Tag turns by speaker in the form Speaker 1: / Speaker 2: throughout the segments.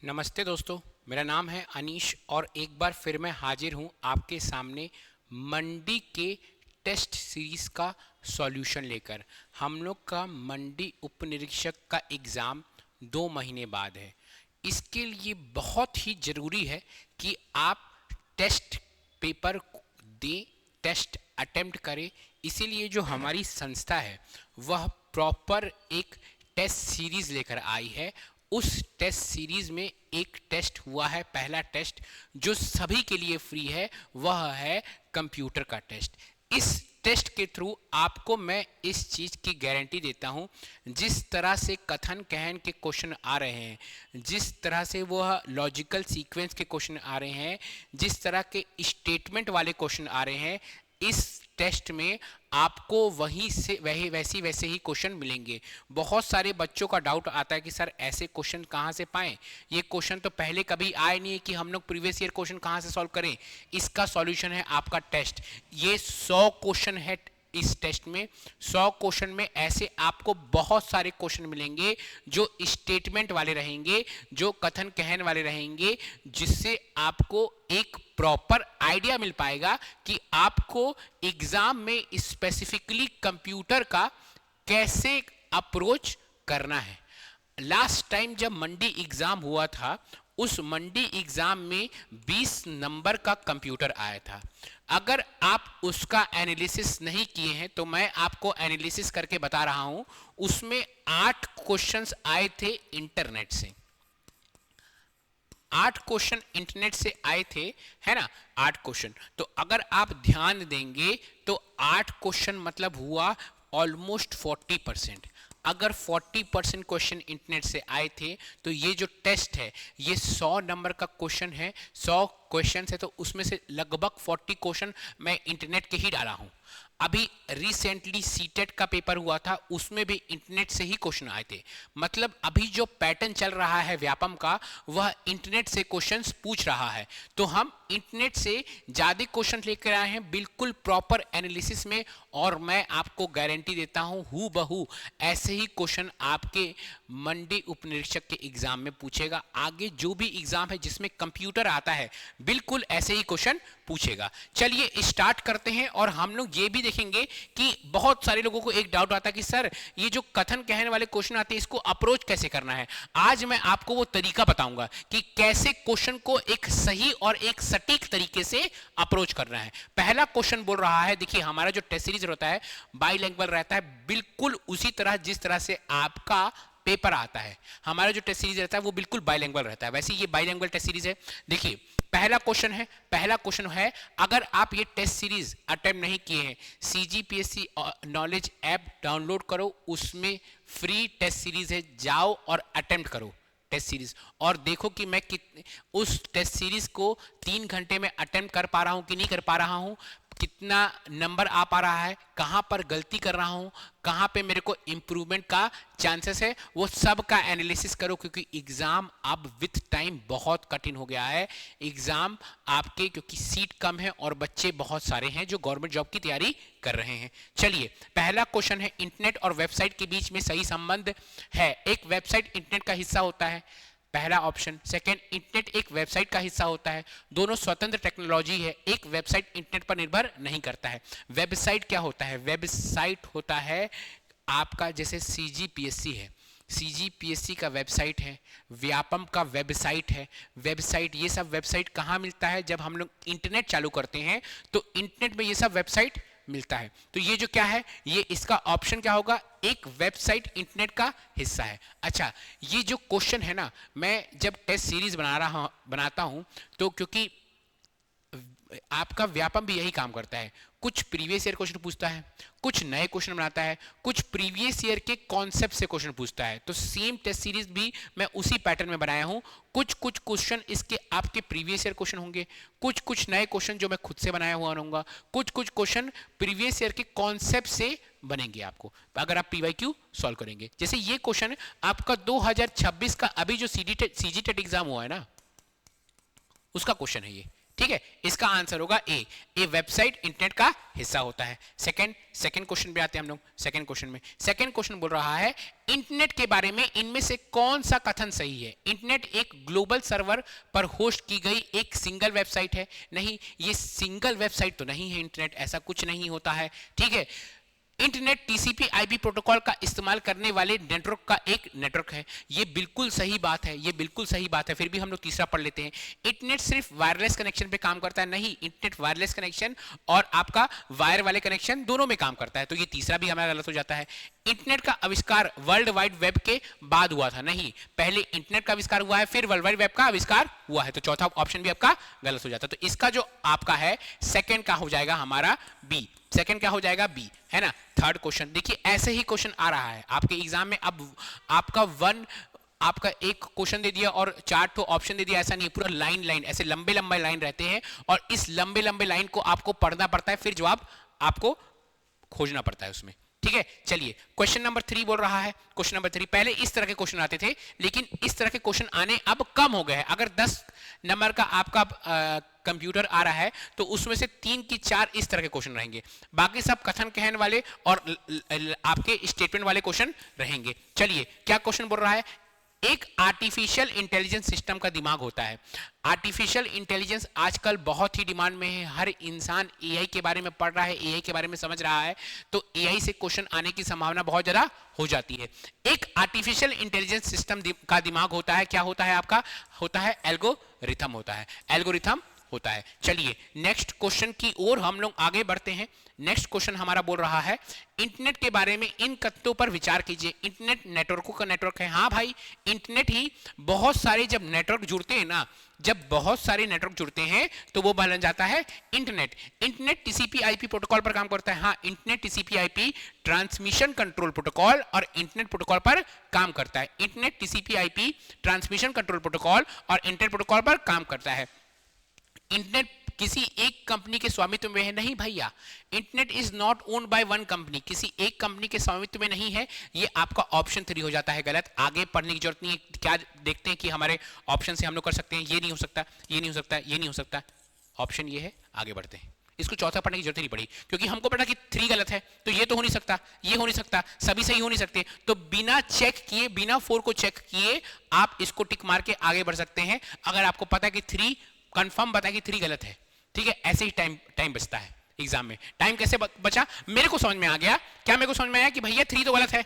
Speaker 1: नमस्ते दोस्तों, मेरा नाम है अनीश और एक बार फिर मैं हाजिर हूँ आपके सामने मंडी के टेस्ट सीरीज़ का सॉल्यूशन लेकर। हम लोग का मंडी उपनिरीक्षक का एग्ज़ाम 2 महीने बाद है। इसके लिए बहुत ही ज़रूरी है कि आप टेस्ट पेपर दें, टेस्ट अटेम्प्ट करें। इसीलिए जो हमारी संस्था है वह प्रॉपर एक टेस्ट सीरीज़ लेकर आई है। उस टेस्ट सीरीज में एक टेस्ट हुआ है, पहला टेस्ट जो सभी के लिए फ्री है, वह है कंप्यूटर का टेस्ट। इस टेस्ट के थ्रू आपको मैं इस चीज़ की गारंटी देता हूं, जिस तरह से कथन कहन के क्वेश्चन आ रहे हैं, जिस तरह से वह लॉजिकल सीक्वेंस के क्वेश्चन आ रहे हैं, जिस तरह के स्टेटमेंट वाले क्वेश्चन आ रहे हैं, इस टेस्ट में आपको वहीं से वैसे ही क्वेश्चन मिलेंगे। बहुत सारे बच्चों का डाउट आता है कि सर ऐसे क्वेश्चन कहाँ से पाएं, ये क्वेश्चन तो पहले कभी आए नहीं है कि हम लोग प्रीवियस ईयर क्वेश्चन कहाँ से सॉल्व करें। इसका सॉल्यूशन है आपका टेस्ट। ये 100 क्वेश्चन है। इस टेस्ट में 100 क्वेश्चन में ऐसे आपको बहुत सारे क्वेश्चन मिलेंगे जो स्टेटमेंट वाले रहेंगे, जो कथन कहन वाले रहेंगे, जिससे आपको एक प्रॉपर आइडिया मिल पाएगा कि आपको एग्जाम में स्पेसिफिकली कंप्यूटर का कैसे अप्रोच करना है। लास्ट टाइम जब मंडी एग्जाम हुआ था, उस मंडी एग्जाम में 20 नंबर का कंप्यूटर आया था। अगर आप उसका एनालिसिस नहीं किए हैं तो मैं आपको एनालिसिस करके बता रहा हूं। उसमें 8 क्वेश्चंस आए थे इंटरनेट से। 8 क्वेश्चन इंटरनेट से आए थे, है ना। 8 क्वेश्चन, तो अगर आप ध्यान देंगे तो 8 क्वेश्चन मतलब हुआ ऑलमोस्ट 40%। अगर 40% क्वेश्चन इंटरनेट से आए थे तो ये जो टेस्ट है ये 100 नंबर का क्वेश्चन है, 100 क्वेश्चन है, तो उसमें से लगभग 40 क्वेश्चन मैं इंटरनेट के ही डाला हूं। अभी रिसेंटली सीटेट का पेपर हुआ था, उसमें भी इंटरनेट से ही क्वेश्चन आए थे। मतलब अभी जो पैटर्न चल रहा है व्यापम का, वह इंटरनेट से क्वेश्चंस पूछ रहा है। तो हम इंटरनेट से ज्यादा क्वेश्चन लेकर आए हैं, बिल्कुल प्रॉपर एनालिसिस में, और मैं आपको गारंटी देता हूं हूबहू ऐसे ही क्वेश्चन आपके मंडी उपनिरीक्षक के एग्जाम में पूछेगा। आगे जो भी एग्जाम है जिसमें कंप्यूटर आता है, बिल्कुल ऐसे ही क्वेश्चन पूछेगा। चलिए स्टार्ट करते हैं। और हम लोग ये भी देखेंगे कि बहुत सारे लोगों को एक डाउट आता है कि सर ये जो कथन कहने वाले क्वेश्चन आते हैं, इसको अप्रोच कैसे करना है। आज मैं आपको वो तरीका बताऊंगा कि कैसे क्वेश्चन को एक सही और एक सटीक तरीके से अप्रोच करना है। पहला क्वेश्चन बोल रहा है, देखिए हमारा जो टेस्ट सीरीज होता है बाइलिंगुअल रहता है, बिल्कुल उसी तरह जिस तरह से आपका पेपर आता है। हमारा जो टेस्ट सीरीज रहता है वो बिल्कुल बाइलिंगुअल रहता है, वैसे ये बाइलिंगुअल टेस्ट सीरीज है। देखिए पहला क्वेश्चन है, अगर आप ये टेस्ट सीरीज अटेम्प्ट नहीं किए हैं, सीजीपीएससी नॉलेज ऐप डाउनलोड करो, उसमें फ्री टेस्ट सीरीज है, जाओ और अटेम्प्ट करो टेस्ट सीरीज, और देखो कि मैं उस टेस्ट सीरीज को 3 घंटे में अटेम्प्ट कर पा रहा हूं कि नहीं कर पा रहा हूं, कितना नंबर आ पा रहा है, कहां पर गलती कर रहा हूं, कहां पे मेरे को इंप्रूवमेंट का चांसेस है, वो सब का एनालिसिस करो। क्योंकि एग्जाम अब विथ टाइम बहुत कठिन हो गया है एग्जाम आपके, क्योंकि सीट कम है और बच्चे बहुत सारे हैं जो गवर्नमेंट जॉब की तैयारी कर रहे हैं। चलिए पहला क्वेश्चन है, इंटरनेट और वेबसाइट के बीच में सही संबंध है। एक वेबसाइट इंटरनेट का हिस्सा होता है, पहला ऑप्शन। सेकंड, इंटरनेट एक वेबसाइट का हिस्सा होता है, दोनों स्वतंत्र टेक्नोलॉजी है, एक वेबसाइट इंटरनेट पर निर्भर नहीं करता है। वेबसाइट क्या होता है? वेबसाइट होता है आपका जैसे सीजीपीएससी है, सीजीपीएससी का वेबसाइट है, व्यापम का वेबसाइट है। वेबसाइट, ये सब वेबसाइट कहाँ मिलता है? जब हम लोग इंटरनेट चालू करते हैं तो इंटरनेट में ये सब वेबसाइट मिलता है। तो ये जो क्या है, ये इसका ऑप्शन क्या होगा? एक वेबसाइट इंटरनेट का हिस्सा है। अच्छा, ये जो क्वेश्चन है ना, मैं जब टेस्ट सीरीज बनाता हूं तो क्योंकि आपका व्यापम भी यही काम करता है, कुछ प्रीवियस ईयर क्वेश्चन पूछता है, कुछ नए क्वेश्चन बनाता है, कुछ प्रीवियस ईयर के कॉन्सेप्ट से क्वेश्चन पूछता है। तो सेम टेस्ट सीरीज भी मैं उसी पैटर्न में बनाया हूं। कुछ क्वेश्चन इसके आपके प्रीवियस ईयर क्वेश्चन होंगे, कुछ नए क्वेश्चन जो मैं खुद से बनाया हुआ रहूंगा, कुछ क्वेश्चन प्रीवियस ईयर के कॉन्सेप्ट से बनेंगे आपको, अगर आप पीवाईक्यू सॉल्व करेंगे। जैसे ये क्वेश्चन आपका 2026 का अभी जो सीजीटेट एग्जाम हुआ है ना, उसका क्वेश्चन है ये। ठीक है, इसका आंसर होगा ए वेबसाइट इंटरनेट का हिस्सा होता है। सेकंड क्वेश्चन पे आते हैं हम लोग। सेकंड क्वेश्चन बोल रहा है इंटरनेट के बारे में इनमें से कौन सा कथन सही है। इंटरनेट एक ग्लोबल सर्वर पर होस्ट की गई एक सिंगल वेबसाइट है। नहीं, ये सिंगल वेबसाइट तो नहीं है इंटरनेट, ऐसा कुछ नहीं होता है। ठीक है, इंटरनेट टीसीपी आईपी प्रोटोकॉल का इस्तेमाल करने वाले नेटवर्क का एक नेटवर्क है। ये बिल्कुल सही बात है, ये बिल्कुल सही बात है। फिर भी हम लोग तीसरा पढ़ लेते हैं। इंटरनेट सिर्फ वायरलेस कनेक्शन पे काम करता है। नहीं, इंटरनेट वायरलेस कनेक्शन और आपका वायर वाले कनेक्शन दोनों में काम करता है। तो ये तीसरा भी हमारा गलत हो जाता है। इंटरनेट का आविष्कार वर्ल्ड वाइड वेब के बाद हुआ था। नहीं, पहले इंटरनेट का आविष्कार हुआ है, फिर वर्ल्ड वाइड वेब का आविष्कार हुआ है। तो चौथा ऑप्शन भी आपका गलत हो जाता है। तो इसका जो आपका है सेकंड का हो जाएगा हमारा बी। सेकंड क्या हो जाएगा? बी, है ना। थर्ड क्वेश्चन देखिए, ऐसे ही क्वेश्चन आ रहा है आपके एग्जाम में। अब आपका एक क्वेश्चन दे दिया और 4 तो ऑप्शन दे दिया, ऐसा नहीं है। पूरा लाइन ऐसे लंबे लंबे लाइन रहते हैं और इस लंबे लंबे लाइन को आपको पढ़ना पड़ता है, फिर जवाब आपको खोजना पड़ता है उसमें। ठीक है, चलिए क्वेश्चन नंबर 3 बोल रहा है। क्वेश्चन नंबर 3, पहले इस तरह के क्वेश्चन आते थे, लेकिन इस तरह के क्वेश्चन आने अब कम हो गए हैं। अगर 10 नंबर का आपका कंप्यूटर आ रहा है तो उसमें से 3 की 4 इस तरह के क्वेश्चन रहेंगे, बाकी सब कथन कहन वाले और आपके स्टेटमेंट वाले क्वेश्चन रहेंगे। चलिए, क्या क्वेश्चन बोल रहा है? एक आर्टिफिशियल इंटेलिजेंस सिस्टम का दिमाग होता है। आर्टिफिशियल इंटेलिजेंस आजकल बहुत ही डिमांड में है। हर इंसान एआई के बारे में पढ़ रहा है, एआई के बारे में समझ रहा है, तो एआई से क्वेश्चन आने की संभावना बहुत ज्यादा हो जाती है। एक आर्टिफिशियल इंटेलिजेंस सिस्टम का दिमाग होता है। क्या होता है आपका? होता है एल्गोरिथम होता है, एल्गोरिथम होता है। चलिए नेक्स्ट क्वेश्चन की ओर हम लोग आगे बढ़ते हैं। नेक्स्ट क्वेश्चन हमारा बोल रहा है इंटरनेट के बारे में इन तथ्यों पर विचार कीजिए। इंटरनेट नेटवर्कों का नेटवर्क है। हाँ भाई, इंटरनेट ही बहुत सारे जब नेटवर्क जुड़ते हैं ना, जब बहुत सारे नेटवर्क जुड़ते हैं तो वो बन जाता है internet. Internet TCP IP protocol पर काम करता है। हाँ, internet TCP IP transmission control protocol और इंटरनेट प्रोटोकॉल पर काम करता है। Internet TCP IP transmission control protocol और इंटरनेट प्रोटोकॉल पर काम करता है। इंटरनेट किसी एक कंपनी के स्वामित्व में है। नहीं भैया, internet is not owned by one company, किसी एक कंपनी के स्वामित्व में नहीं है। ये आपका ऑप्शन 3 हो जाता है गलत। आगे पढ़ने की जरूरत नहीं है। क्या देखते हैं कि हमारे ऑप्शन से हम लोग कर सकते हैं, ये नहीं हो सकता, ये नहीं हो सकता, ये नहीं हो सकता। ऑप्शन ये है, आगे बढ़ते हैं। इसको चौथा पढ़ने की जरूरत नहीं पड़ी, क्योंकि हमको पता कि 3 गलत है, तो ये तो हो नहीं सकता, ये हो नहीं सकता, सभी सही हो नहीं सकते। तो बिना चेक किए, बिना 4 को चेक किए आप इसको टिक मार के आगे बढ़ सकते हैं। अगर आपको पता है कि 3 कंफर्म बता कि 3 गलत है, ठीक है। ऐसे ही टाइम बचता है एग्जाम में। टाइम कैसे बचा? मेरे को समझ में आ गया। क्या मेरे को समझ में आया कि भैया 3 तो गलत है,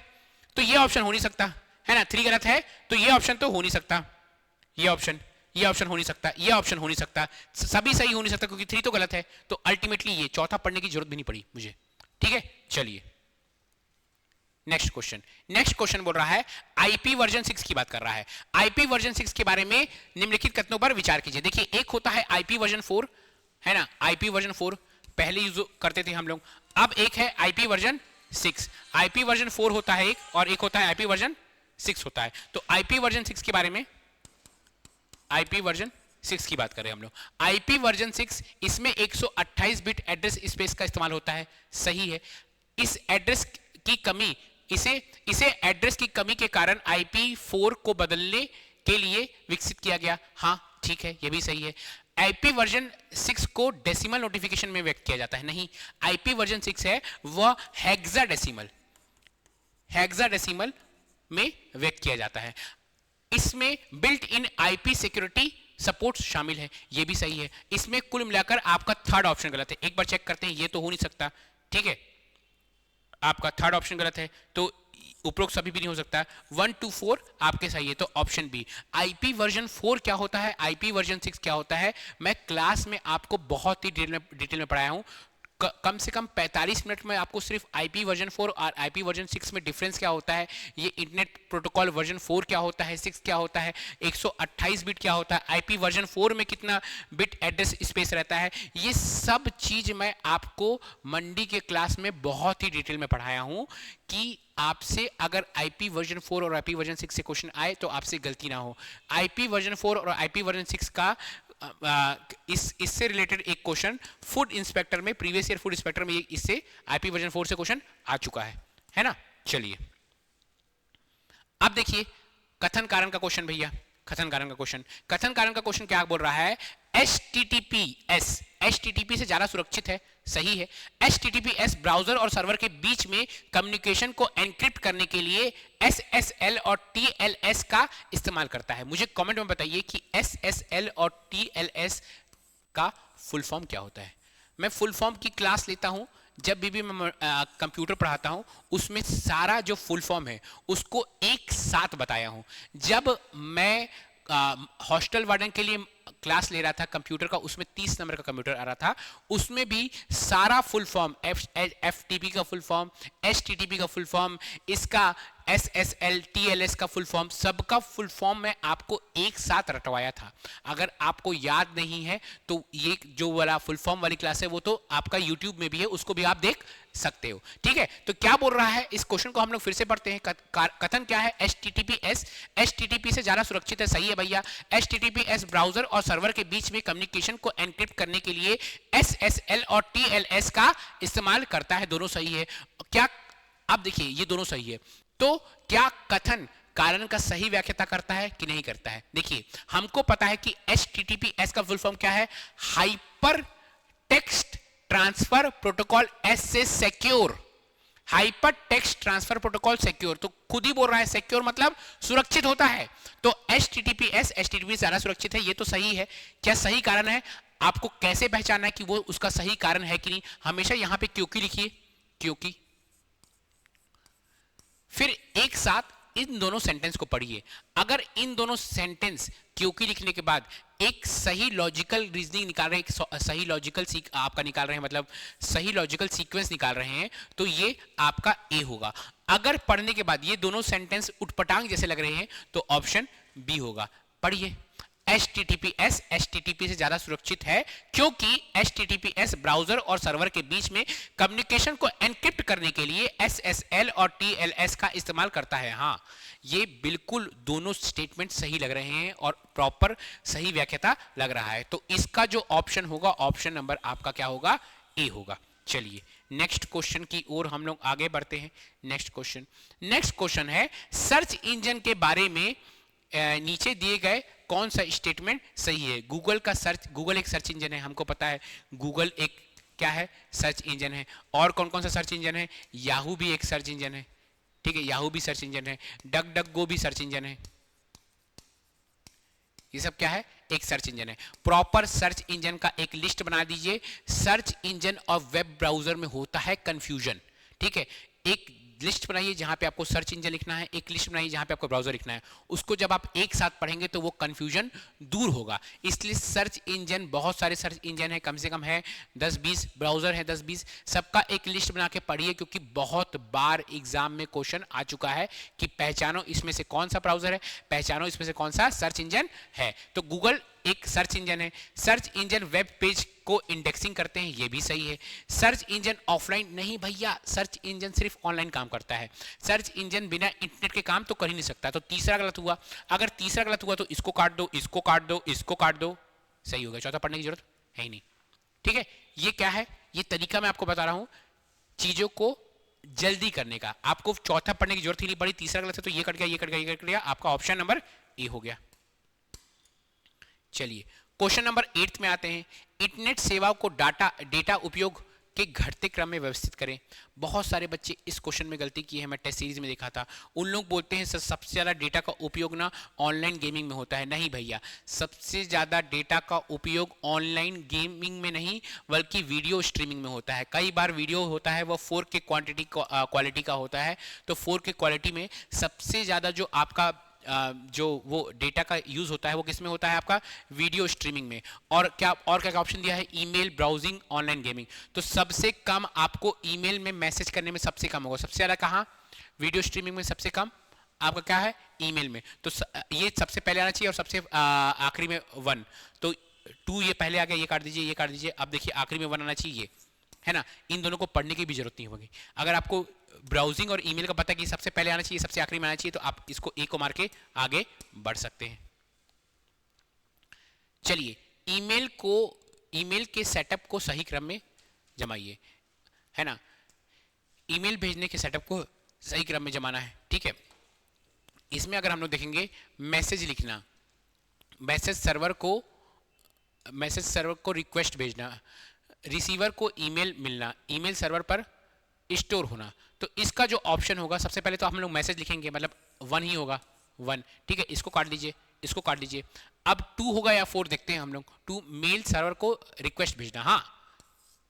Speaker 1: तो ये ऑप्शन हो नहीं सकता, है ना। 3 गलत है तो ये ऑप्शन तो हो नहीं सकता, ये ऑप्शन हो नहीं सकता, ये ऑप्शन हो नहीं सकता, सभी सही हो नहीं सकता, क्योंकि 3 तो गलत है। तो अल्टीमेटली ये चौथा पढ़ने की जरूरत भी नहीं पड़ी मुझे। ठीक है, चलिए नेक्स्ट क्वेश्चन बोल रहा है आईपी वर्जन 6 की बात कर रहा है। आईपी वर्जन 6 के बारे में निम्नलिखित कथनों पर विचार कीजिए। देखिए, एक होता है आईपी वर्जन 4, है ना। आईपी वर्जन 4 पहले यूज करते थे हम लोग। अब एक है आईपी वर्जन 6। आईपी वर्जन 4 होता है एक, और एक होता है आईपी वर्जन 6 होता है। तो आईपी वर्जन 6 के बारे में, आईपी वर्जन 6 की बात कर रहे हैं हम लोग। आईपी वर्जन 6, इसमें 128 बिट एड्रेस स्पेस का इस्तेमाल होता है। सही है। इस एड्रेस की कमी, इसे एड्रेस की कमी के कारण IP4 को बदलने के लिए विकसित किया गया। हाँ ठीक है, यह भी सही है। आईपी वर्जन 6 को डेसिमल नोटिफिकेशन में व्यक्त किया जाता है। नहीं, आईपी वर्जन 6 है वह हेक्साडेसिमल में व्यक्त किया जाता है। इसमें built in IP security support शामिल है। यह भी सही है। इसमें कुल मिलाकर आपका थर्ड ऑप्शन गलत है। एक बार चेक करते हैं, यह तो हो नहीं सकता। ठीक है, आपका थर्ड ऑप्शन गलत है, तो उपरोक्त सभी भी नहीं हो सकता। 1 to 4 आपके सही है, तो ऑप्शन बी। आईपी वर्जन 4 क्या होता है, आईपी वर्जन 6 क्या होता है, मैं क्लास में आपको बहुत ही डिटेल में पढ़ाया हूं। कम से कम 45 मिनट में आपको सिर्फ आईपी वर्जन 4 और आईपी वर्जन 6 में डिफरेंस क्या होता है, ये इंटरनेट प्रोटोकॉल वर्जन 4 क्या होता है, 6 क्या होता है, 128 बिट क्या होता है, आईपी वर्जन 4 में कितना बिट एड्रेस स्पेस रहता है, ये सब चीज मैं आपको मंडी के क्लास में बहुत ही डिटेल में पढ़ाया हूं कि आपसे अगर आईपी वर्जन 4 और आईपी वर्जन 6 से क्वेश्चन आए तो आपसे गलती ना हो। आईपी वर्जन 4 और आईपी वर्जन 6 का इससे रिलेटेड एक क्वेश्चन फूड इंस्पेक्टर में, प्रीवियस ईयर फूड इंस्पेक्टर में इससे आईपी वर्जन 4 से क्वेश्चन आ चुका है ना। चलिए अब देखिए कथन कारण का क्वेश्चन भैया, कथन कारण का क्वेश्चन। कथन कारण का क्वेश्चन क्या बोल रहा है, HTTPS से ज्यादा सुरक्षित है, सही है। HTTPS ब्राउजर और सर्वर के बीच में कम्युनिकेशन को एनक्रिप्ट करने के लिए SSL और TLS का इस्तेमाल करता है। मुझे कमेंट में बताइए कि SSL और TLS का फुल फॉर्म क्या होता है। मैं फुल फॉर्म की क्लास लेता हूं, जब भी मैं कंप्यूटर पढ़ाता हूं उसमें सारा जो फुल फॉर्म है उसको एक साथ बताया हूं। जब मैं हॉस्टल वार्डन के लिए क्लास ले रहा था कंप्यूटर का, उसमें 30 नंबर का कंप्यूटर आ रहा था, उसमें भी सारा फुल फॉर्म, FTP का फुल फॉर्म, HTTP का फुल फॉर्म, इसका SSL TLS का फुल फॉर्म, सबका फुल फॉर्म मैं आपको एक साथ रटवाया था। अगर आपको याद नहीं है तो ये जो वाला फुल फॉर्म वाली क्लास है वो तो आपका YouTube में भी है, उसको भी आप देख सकते हो। ठीक है, तो क्या बोल रहा है, इस क्वेश्चन को हम लोग फिर से पढ़ते हैं। कथन क्या है, HTTPS HTTP से ज्यादा सुरक्षित है, सही है भैया। HTTPS ब्राउजर और सर्वर के बीच में कम्युनिकेशन को एनक्रिप्ट करने के लिए SSL और TLS का इस्तेमाल करता है, दोनों सही है। क्या, अब देखिए ये दोनों सही है, तो क्या कथन कारण का सही व्याख्या करता है कि नहीं करता है। देखिए हमको पता है कि HTTPS का फुल फॉर्म क्या है, hyper text transfer protocol, S से secure, hyper text transfer protocol secure, तो खुद ही बोल रहा है सिक्योर मतलब सुरक्षित होता है। तो HTTPS ज्यादा सुरक्षित है, ये तो सही है। क्या सही कारण है, आपको कैसे पहचानना है कि वो उसका सही कारण है कि नहीं, हमेशा यहां पे क्योंकि लिखिए, क्योंकि। फिर एक साथ इन दोनों सेंटेंस को पढ़िए। अगर इन दोनों सेंटेंस क्योंकि लिखने के बाद एक सही लॉजिकल रीजनिंग निकाल रहे हैं, एक सही लॉजिकल आपका निकाल रहे हैं, मतलब सही लॉजिकल सीक्वेंस निकाल रहे हैं, तो ये आपका ए होगा। अगर पढ़ने के बाद ये दोनों सेंटेंस उटपटांग जैसे लग रहे हैं तो ऑप्शन बी होगा। पढ़िए, HTTPS HTTP से ज्यादा सुरक्षित है क्योंकि HTTPS ब्राउजर और सर्वर के बीच में कम्युनिकेशन को एनक्रिप्ट करने के लिए SSL और TLS का इस्तेमाल करता है। हाँ, ये बिल्कुल दोनों स्टेटमेंट सही लग रहे हैं और प्रॉपर सही व्याख्या लग रहा है। तो इसका जो ऑप्शन होगा, ऑप्शन नंबर आपका क्या होगा, ए होगा। चलिए नेक्स्ट क्वेश्चन की ओर हम लोग आगे बढ़ते हैं। नेक्स्ट क्वेश्चन है, सर्च इंजन के बारे में नीचे दिए गए कौन सा स्टेटमेंट सही है। गूगल एक सर्च इंजन है, हमको पता है। गूगल एक क्या है, सर्च इंजन है। और कौन कौन सा सर्च इंजन है, याहू भी एक सर्च इंजन है, ठीक है, याहू भी सर्च इंजन है, डक गो भी सर्च इंजन है। ये सब क्या है, एक सर्च इंजन है। प्रॉपर सर्च इंजन का एक लिस्ट बना दीजिए। सर्च इंजन और वेब ब्राउजर में होता है कंफ्यूजन, ठीक है। एक लिस्ट बनाइए जहां पे आपको सर्च इंजन लिखना है, एक लिस्ट बनाइए जहां पे आपको ब्राउजर लिखना है। उसको जब आप एक साथ पढ़ेंगे तो वो कंफ्यूजन दूर होगा। इसलिए सर्च इंजन, बहुत सारे सर्च इंजन है, कम से कम है 10-20, ब्राउजर है 10-20, सबका एक लिस्ट बना के पढ़िए, क्योंकि बहुत बार एग्जाम में क्वेश्चन आ चुका है कि पहचानो इसमें से कौन सा ब्राउजर है, पहचानो इसमें से कौन सा सर्च इंजन है। तो गूगल एक सर्च इंजन है। सर्च इंजन वेब पेज को इंडेक्सिंग करते हैं, ये भी सही है। सर्च इंजन ऑफलाइन नहीं भैया, सर्च इंजन सिर्फ ऑनलाइन काम करता है। सर्च इंजन बिना इंटरनेट के काम तो कर ही नहीं सकता। तो तीसरा गलत हुआ। अगर तीसरा गलत हुआ तो इसको काट दो, इसको काट दो, इसको काट दो, सही हो गया। चौथा पढ़ने की जरूरत है ही नहीं, ठीक है। ये क्या है, ये तरीका मैं आपको बता रहा हूं चीजों को जल्दी करने का। आपको चौथा पढ़ने की जरूरत ही नहीं पड़ी। तीसरा गलत है तो ये कट गया, ये कट गया, ये कट गया, आपका ऑप्शन नंबर ए हो गया। चलिए क्वेश्चन नंबर 8 में आते हैं। इंटरनेट सेवाओं को डेटा उपयोग के घटते क्रम में व्यवस्थित करें। बहुत सारे बच्चे इस क्वेश्चन में गलती की है, मैं टेस्ट सीरीज में देखा था। उन लोग बोलते हैं सर सबसे ज्यादा डेटा का उपयोग ना ऑनलाइन गेमिंग में होता है। नहीं भैया, सबसे ज्यादा डेटा का उपयोग ऑनलाइन गेमिंग में नहीं बल्कि वीडियो स्ट्रीमिंग में होता है। कई बार वीडियो होता है वो 4K क्वालिटी का होता है। तो 4K क्वालिटी में सबसे ज्यादा जो आपका जो वो डेटा का यूज होता है वो किस में होता है, आपका वीडियो स्ट्रीमिंग में। और क्या ऑप्शन दिया है, ईमेल, ब्राउजिंग, ऑनलाइन गेमिंग। तो सबसे कम आपको ईमेल में मैसेज करने में सबसे कम होगा। सबसे ज्यादा कहाँ, वीडियो स्ट्रीमिंग में सबसे कम आपका क्या है, ईमेल में। तो ये सबसे पहले आना चाहिए और सबसे आखिरी में 1। तो 2 ये पहले आ गया, ये काट दीजिए, ये काट दीजिए। अब देखिए आखिरी में 1 आना चाहिए, है ना। इन दोनों को पढ़ने की भी जरूरत नहीं होगी। अगर आपको ब्राउजिंग और ईमेल का पता कि सबसे पहले आना चाहिए, सबसे आखिरी में आना चाहिए, तो आप इसको ए को मार के आगे बढ़ सकते हैं। चलिए ईमेल के सेटअप को सही क्रम में जमाइए, है ना। ईमेल भेजने के सेटअप को सही क्रम में जमाना है, ठीक है। इसमें अगर हम लोग देखेंगे मैसेज लिखना, मैसेज सर्वर को रिक्वेस्ट भेजना, रिसीवर को ईमेल मिलना, ईमेल सर्वर पर स्टोर होना। तो इसका जो ऑप्शन होगा, सबसे पहले तो हम लोग मैसेज लिखेंगे, मतलब 1 ही होगा, 1, ठीक है। इसको काट दीजिए, इसको काट दीजिए। अब 2 होगा या 4 देखते हैं हम लोग। 2 मेल सर्वर को रिक्वेस्ट भेजना, हाँ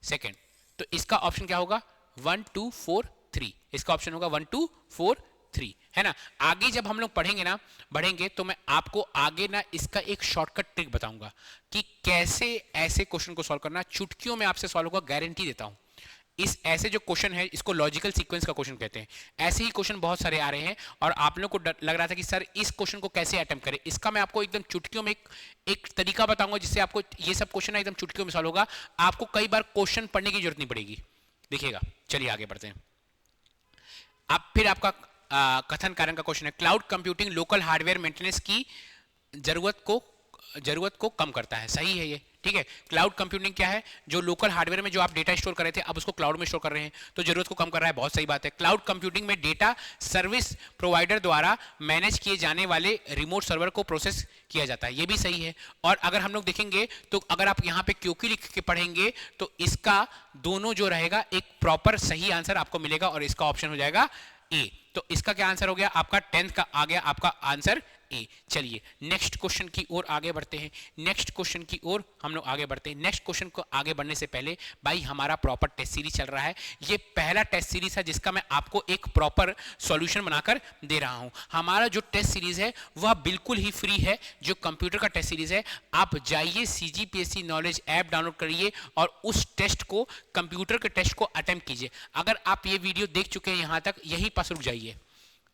Speaker 1: सेकेंड। तो इसका ऑप्शन क्या होगा, 1 2 4 3, इसका ऑप्शन होगा 1 2 4 3, है ना। आगे जब हम लोग बढ़ेंगे तो मैं आपको आगे ना इसका एक शॉर्टकट ट्रिक बताऊंगा कि कैसे ऐसे क्वेश्चन को सॉल्व करना, चुटकियों में आपसे सॉल्व होगा, गारंटी देता हूं। इस ऐसे जो क्वेश्चन है, इसको लॉजिकल सीक्वेंस का क्वेश्चन कहते हैं। ऐसे ही क्वेश्चन बहुत सारे आ रहे हैं और आप लोग को लग रहा था कि सर इस क्वेश्चन को कैसे अटेम्प्ट करें। इसका मैं आपको एकदम चुटकियों में एक तरीका बताऊंगा जिससे आपको ये सब क्वेश्चन एकदम चुटकियों में सॉल्व होगा। आपको कई बार क्वेश्चन पढ़ने की जरूरत नहीं पड़ेगी, देखिएगा। चलिए आगे बढ़ते हैं। अब फिर आपका कथन कारण का क्वेश्चन है, cloud computing local hardware maintenance की जरूरत को कम करता है। सही है ये, ठीक है। क्लाउड कंप्यूटिंग क्या है, जो लोकल हार्डवेयर में जो आप डेटा स्टोर कर रहे थे अब उसको क्लाउड में स्टोर कर रहे हैं, तो जरूरत को कम कर रहा है, बहुत सही बात है। क्लाउड कंप्यूटिंग में डेटा सर्विस प्रोवाइडर द्वारा मैनेज किए जाने वाले रिमोट सर्वर को प्रोसेस किया जाता है, ये भी सही है। और अगर हम लोग देखेंगे तो अगर आप यहाँ पे क्योंकि लिख के पढ़ेंगे तो इसका दोनों जो रहेगा एक प्रॉपर सही आंसर आपको मिलेगा और इसका ऑप्शन हो जाएगा ए। तो इसका क्या आंसर हो गया, आपका 10th का आ गया आपका आंसर ए। चलिए नेक्स्ट क्वेश्चन की ओर आगे बढ़ते हैं। नेक्स्ट क्वेश्चन की ओर हम लोग आगे बढ़ते हैं। नेक्स्ट क्वेश्चन को आगे बढ़ने से पहले भाई, हमारा प्रॉपर टेस्ट सीरीज चल रहा है। ये पहला टेस्ट सीरीज है जिसका मैं आपको एक प्रॉपर सॉल्यूशन बनाकर दे रहा हूं। हमारा जो टेस्ट सीरीज है वह बिल्कुल ही फ्री है, जो कंप्यूटर का टेस्ट सीरीज है। आप जाइए CGPSC नॉलेज ऐप डाउनलोड करिए और उस टेस्ट को, कंप्यूटर के टेस्ट को अटेम्प्ट कीजिए। अगर आप ये वीडियो देख चुके हैं यहां तक, यहीं पास रुक जाइए,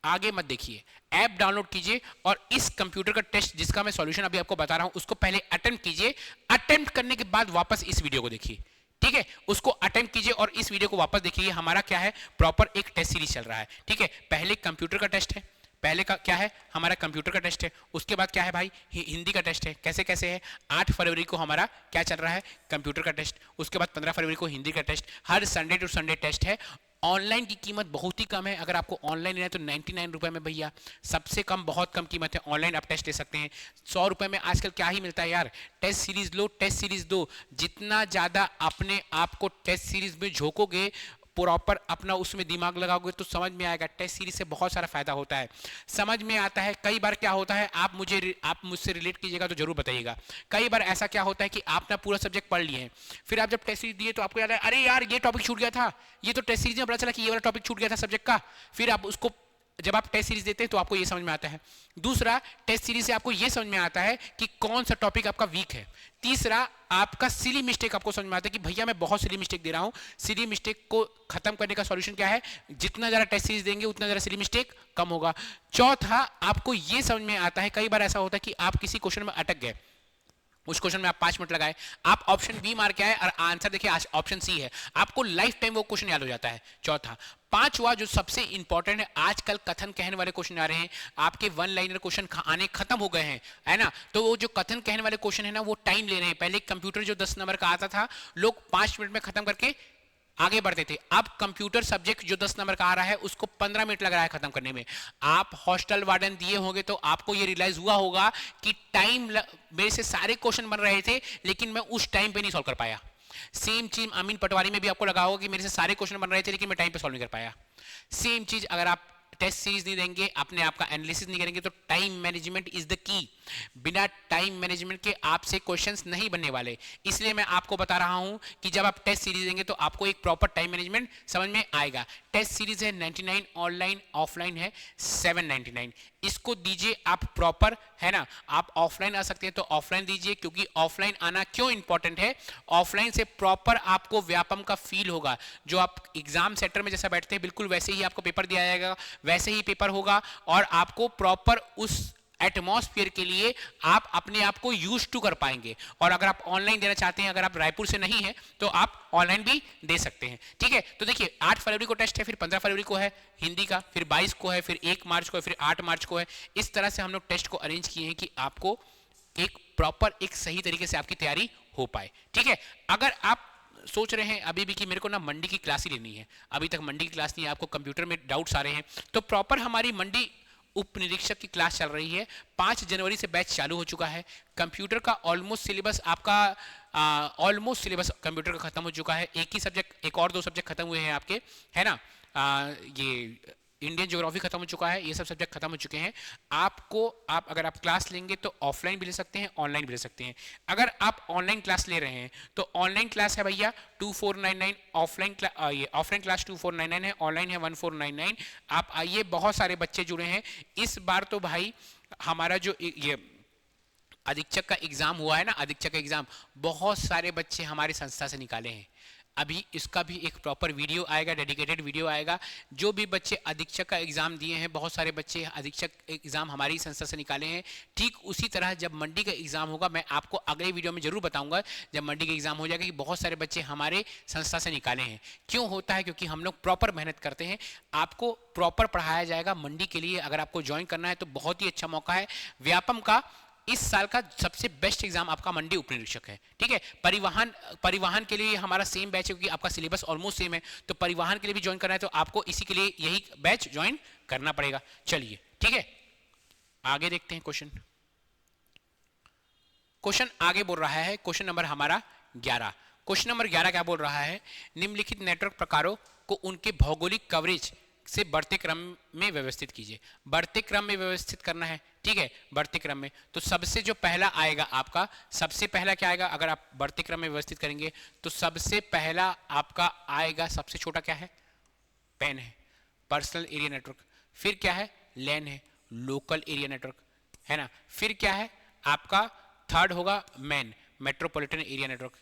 Speaker 1: आगे मत देखिए। ऐप डाउनलोड कीजिए और इस कंप्यूटर का टेस्ट जिसका मैं सॉल्यूशन अभी आपको बता रहा हूं उसको पहले अटेम्प्ट कीजिए। अटेम्प्ट करने के बाद वापस इस वीडियो को देखिए, ठीक है। उसको अटेम्प्ट कीजिए और इस वीडियो को वापस देखिए। हमारा क्या है, प्रॉपर एक टेस्ट सीरीज चल रहा है, ठीक है। पहले कंप्यूटर का टेस्ट है, पहले का क्या है, हमारा कंप्यूटर का टेस्ट है। उसके बाद क्या है भाई, हिंदी का टेस्ट है। कैसे कैसे है, 8 फरवरी को हमारा क्या चल रहा है, कंप्यूटर का टेस्ट। उसके बाद 15 फरवरी को हिंदी का टेस्ट। हर संडे टू संडे टेस्ट है। ऑनलाइन की कीमत बहुत ही कम है। अगर आपको ऑनलाइन लेना है तो 99 रुपए में भैया, सबसे कम, बहुत कम कीमत है। ऑनलाइन आप टेस्ट ले सकते हैं 100 रुपए में। आजकल क्या ही मिलता है यार, टेस्ट सीरीज लो, टेस्ट सीरीज दो। जितना ज्यादा अपने आप को टेस्ट सीरीज में झोंकोगे, प्रॉपर अपना उसमें दिमाग लगाओगे तो समझ में आएगा। टेस्ट सीरीज से बहुत सारा फायदा होता है, समझ में आता है। कई बार क्या होता है, आप मुझसे रिलेट कीजिएगा तो जरूर बताइएगा। कई बार ऐसा क्या होता है कि आपने पूरा सब्जेक्ट पढ़ लिए हैं, फिर आप जब टेस्ट सीरीज दिए तो आपको याद है, अरे यार ये टॉपिक छूट गया था। ये तो टेस्ट सीरीज में पता चला कि ये वाला टॉपिक छूट गया था सब्जेक्ट का। फिर आप उसको, जब आप टेस्ट सीरीज देते हैं तो आपको ये समझ में आता है। दूसरा, टेस्ट सीरीज से आपको ये समझ में आता है कि कौन सा टॉपिक आपका वीक है। तीसरा, आपका सिली मिस्टेक आपको समझ में आता है कि भैया मैं बहुत सिली मिस्टेक दे रहा हूं। सिली मिस्टेक को खत्म करने का सॉल्यूशन क्या है, जितना ज्यादा टेस्ट सीरीज देंगे उतना ज्यादा सिली मिस्टेक कम होगा। चौथा, आपको ये समझ में आता है, कई बार ऐसा होता है कि आप किसी क्वेश्चन में अटक गए, उस क्वेश्चन में आप 5 मिनट लगाए, आप ऑप्शन बी मार के आए और आंसर देखिए ऑप्शन सी है, आपको लाइफ टाइम वो क्वेश्चन याद हो जाता है। चौथा। पांचवा जो सबसे इंपॉर्टेंट है, आजकल कथन कहने वाले क्वेश्चन आ रहे हैं, आपके वन लाइनर क्वेश्चन आने खत्म हो गए हैं, है ना। तो वो जो कथन कहने वाले क्वेश्चन है ना, वो टाइम ले रहे हैं। पहले कंप्यूटर जो 10 नंबर का आता था, लोग 5 मिनट में खत्म करके आगे बढ़ते थे। अब कंप्यूटर सब्जेक्ट जो 10 नंबर का आ रहा है उसको 15 मिनट लग रहा है खत्म करने में। आप हॉस्टल वार्डन दिए होंगे तो आपको ये रियलाइज हुआ होगा कि मेरे से सारे क्वेश्चन बन रहे थे लेकिन मैं उस टाइम पे नहीं सॉल्व कर पाया। सेम चीज अमीन पटवारी में भी आपको लगा होगा कि मेरे से सारे क्वेश्चन बन रहे थे लेकिन मैं टाइम पे सॉल्व नहीं कर पाया। सेम चीज अगर आप टेस्ट सीरीज नहीं देंगे, अपने आप का एनालिसिस नहीं करेंगे तो time management is the key. बिना टाइम मैनेजमेंट के आपसे क्वेश्चंस नहीं बनने वाले। इसलिए मैं आपको बता रहा हूं कि जब आप टेस्ट सीरीज देंगे तो आपको एक प्रॉपर टाइम मैनेजमेंट समझ में आएगा। टेस्ट सीरीज है 99, ऑनलाइन ऑफलाइन है 799। इसको दीजिए आप प्रॉपर, है ना। आप ऑफलाइन आ सकते हैं तो ऑफलाइन दीजिए, क्योंकि ऑफलाइन आना क्यों इंपॉर्टेंट है, ऑफलाइन से प्रॉपर आपको व्यापम का फील होगा। जो आप एग्जाम सेंटर में जैसा बैठते हैं बिल्कुल वैसे ही आपको पेपर दिया जाएगा, वैसे ही पेपर होगा और आपको प्रॉपर उस एटमॉस्फेयर के लिए आप अपने आप को यूज टू कर पाएंगे। और अगर आप ऑनलाइन देना चाहते हैं, अगर आप रायपुर से नहीं है तो आप ऑनलाइन भी दे सकते हैं, ठीक है। तो देखिए 8 फरवरी को टेस्ट है, फिर 15 फरवरी को है हिंदी का, फिर 22 को है, फिर 1 मार्च को है, फिर 8 मार्च को है। इस तरह से हम लोग टेस्ट को अरेंज किए हैं कि आपको एक प्रॉपर, एक सही तरीके से आपकी तैयारी हो पाए, ठीक है। अगर आप सोच रहे हैं अभी भी कि मेरे को ना मंडी की क्लास ही लेनी है, अभी तक मंडी की क्लास नहीं है, आपको कंप्यूटर में डाउट्स आ रहे हैं, तो प्रॉपर हमारी मंडी उप निरीक्षक की क्लास चल रही है। 5 जनवरी से बैच चालू हो चुका है। कंप्यूटर का ऑलमोस्ट सिलेबस आपका ऑलमोस्ट सिलेबस कंप्यूटर का खत्म हो चुका है। एक ही सब्जेक्ट, एक और 2 सब्जेक्ट खत्म हुए हैं आपके, है ना। ये इंडियन ज्योग्राफी खत्म हो चुका है, ये सब सब्जेक्ट खत्म हो चुके हैं। आप अगर आप क्लास लेंगे तो ऑफलाइन भी ले सकते हैं, ऑनलाइन भी ले सकते हैं। अगर आप ऑनलाइन क्लास ले रहे हैं तो ऑनलाइन क्लास है भैया 2499, ये ऑफलाइन क्लास 2499 है, ऑनलाइन है 1499। आप आइए, बहुत सारे बच्चे जुड़े हैं इस बार तो भाई। हमारा जो ये अधीक्षक का एग्जाम हुआ है ना, अधीक्षक का एग्जाम बहुत सारे बच्चे हमारी संस्था से निकाले हैं। अभी इसका भी एक प्रॉपर वीडियो आएगा, डेडिकेटेड वीडियो आएगा। जो भी बच्चे अधीक्षक का एग्जाम दिए हैं, बहुत सारे बच्चे अधीक्षक एग्जाम हमारी संस्था से निकाले हैं। ठीक उसी तरह जब मंडी का एग्जाम होगा, मैं आपको अगले वीडियो में जरूर बताऊंगा जब मंडी का एग्जाम हो जाएगा, कि बहुत सारे बच्चे हमारे संस्था से निकाले हैं। क्यों होता है? क्योंकि हम लोग प्रॉपर मेहनत करते हैं। आपको प्रॉपर पढ़ाया जाएगा मंडी के लिए। अगर आपको ज्वाइन करना है तो बहुत ही अच्छा मौका है। व्यापम का इस साल का सबसे बेस्ट एग्जाम आपका मंडी उप निरीक्षक है, ठीक है। परिवहन के लिए हमारा सेम बैच है, क्योंकि आपका सिलेबस ऑलमोस्ट सेम है। तो परिवहन के लिए भी ज्वाइन करना है तो आपको इसी के लिए यही बैच ज्वाइन करना पड़ेगा। चलिए, ठीक है, आगे देखते हैं क्वेश्चन। क्वेश्चन आगे बोल रहा है, क्वेश्चन नंबर हमारा 11। क्वेश्चन नंबर 11 क्या बोल रहा है? निम्नलिखित नेटवर्क प्रकारों को उनके भौगोलिक कवरेज से बढ़ते क्रम में व्यवस्थित कीजिए। बढ़ते क्रम में व्यवस्थित करना है, ठीक है। बढ़ते क्रम में तो सबसे जो पहला आएगा आपका, सबसे पहला क्या आएगा? अगर आप बढ़ते क्रम में व्यवस्थित करेंगे तो सबसे पहला आपका आएगा, सबसे छोटा क्या है? पेन है, पर्सनल एरिया नेटवर्क। फिर क्या है? लैन है, लोकल एरिया नेटवर्क, है ना। फिर क्या है आपका? थर्ड होगा मैन, मेट्रोपॉलिटन एरिया नेटवर्क।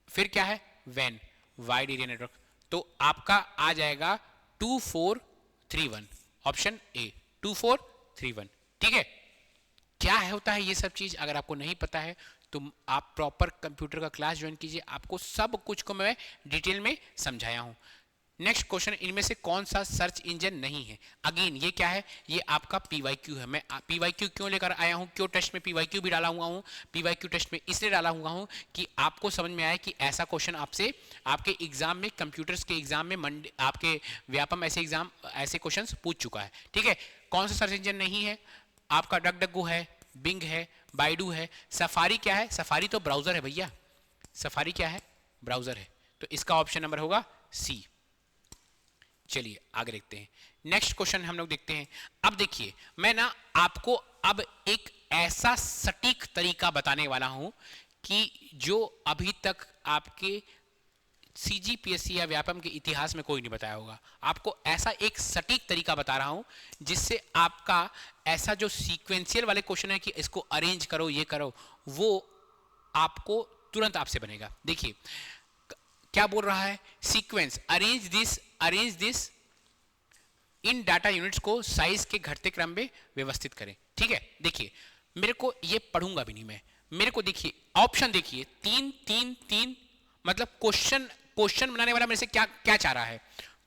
Speaker 1: फिर क्या है? वैन, वाइड एरिया नेटवर्क। तो आपका आ जाएगा 2431, ऑप्शन ए 2431, ठीक है। क्या है होता है ये सब चीज? अगर आपको नहीं पता है तो आप प्रॉपर कंप्यूटर का क्लास ज्वाइन कीजिए, आपको सब कुछ को मैं डिटेल में समझाया हूं। नेक्स्ट क्वेश्चन, इनमें से कौन सा सर्च इंजन नहीं है? अगेन ये क्या है? ये आपका पीवाईक्यू है। मैं पीवाईक्यू क्यों लेकर आया हूं? क्यों टेस्ट में पीवाईक्यू भी डाला हुआ हूं? पीवाईक्यू टेस्ट में इसलिए डाला हुआ हूं कि आपको समझ में आए कि ऐसा क्वेश्चन आपसे आपके एग्जाम में, कंप्यूटर्स के एग्जाम में, आपके व्यापम ऐसे क्वेश्चन पूछ चुका है, ठीक है। कौन सा सर्च इंजन नहीं है? आपका डकडगो है, बिंग है, बाइडू है। सफारी क्या है? सफारी तो ब्राउजर है भैया। सफारी क्या है? ब्राउजर है। तो इसका ऑप्शन नंबर होगा सी। चलिए आगे देखते हैं। नेक्स्ट क्वेश्चन हम लोग देखते हैं। अब देखिए, मैं ना आपको अब एक ऐसा सटीक तरीका बताने वाला हूं कि जो अभी तक आपके सीजीपीएससी या व्यापम के इतिहास में कोई नहीं बताया होगा। आपको ऐसा एक सटीक तरीका बता रहा हूं जिससे आपका ऐसा जो सीक्वेंशियल वाले क्वेश्चन है कि इसको अरेंज करो, ये करो, वो आपको तुरंत आपसे बनेगा। देखिए क्या बोल रहा है? Sequence, arrange this in data units को साइज के घटते क्रम में व्यवस्थित करें, ठीक है। देखिए मेरे को ये पढ़ूंगा भी नहीं मैं, मेरे को देखिए ऑप्शन देखिए, 3 3 3, मतलब क्वेश्चन बनाने वाला मेरे से क्या चाह रहा है?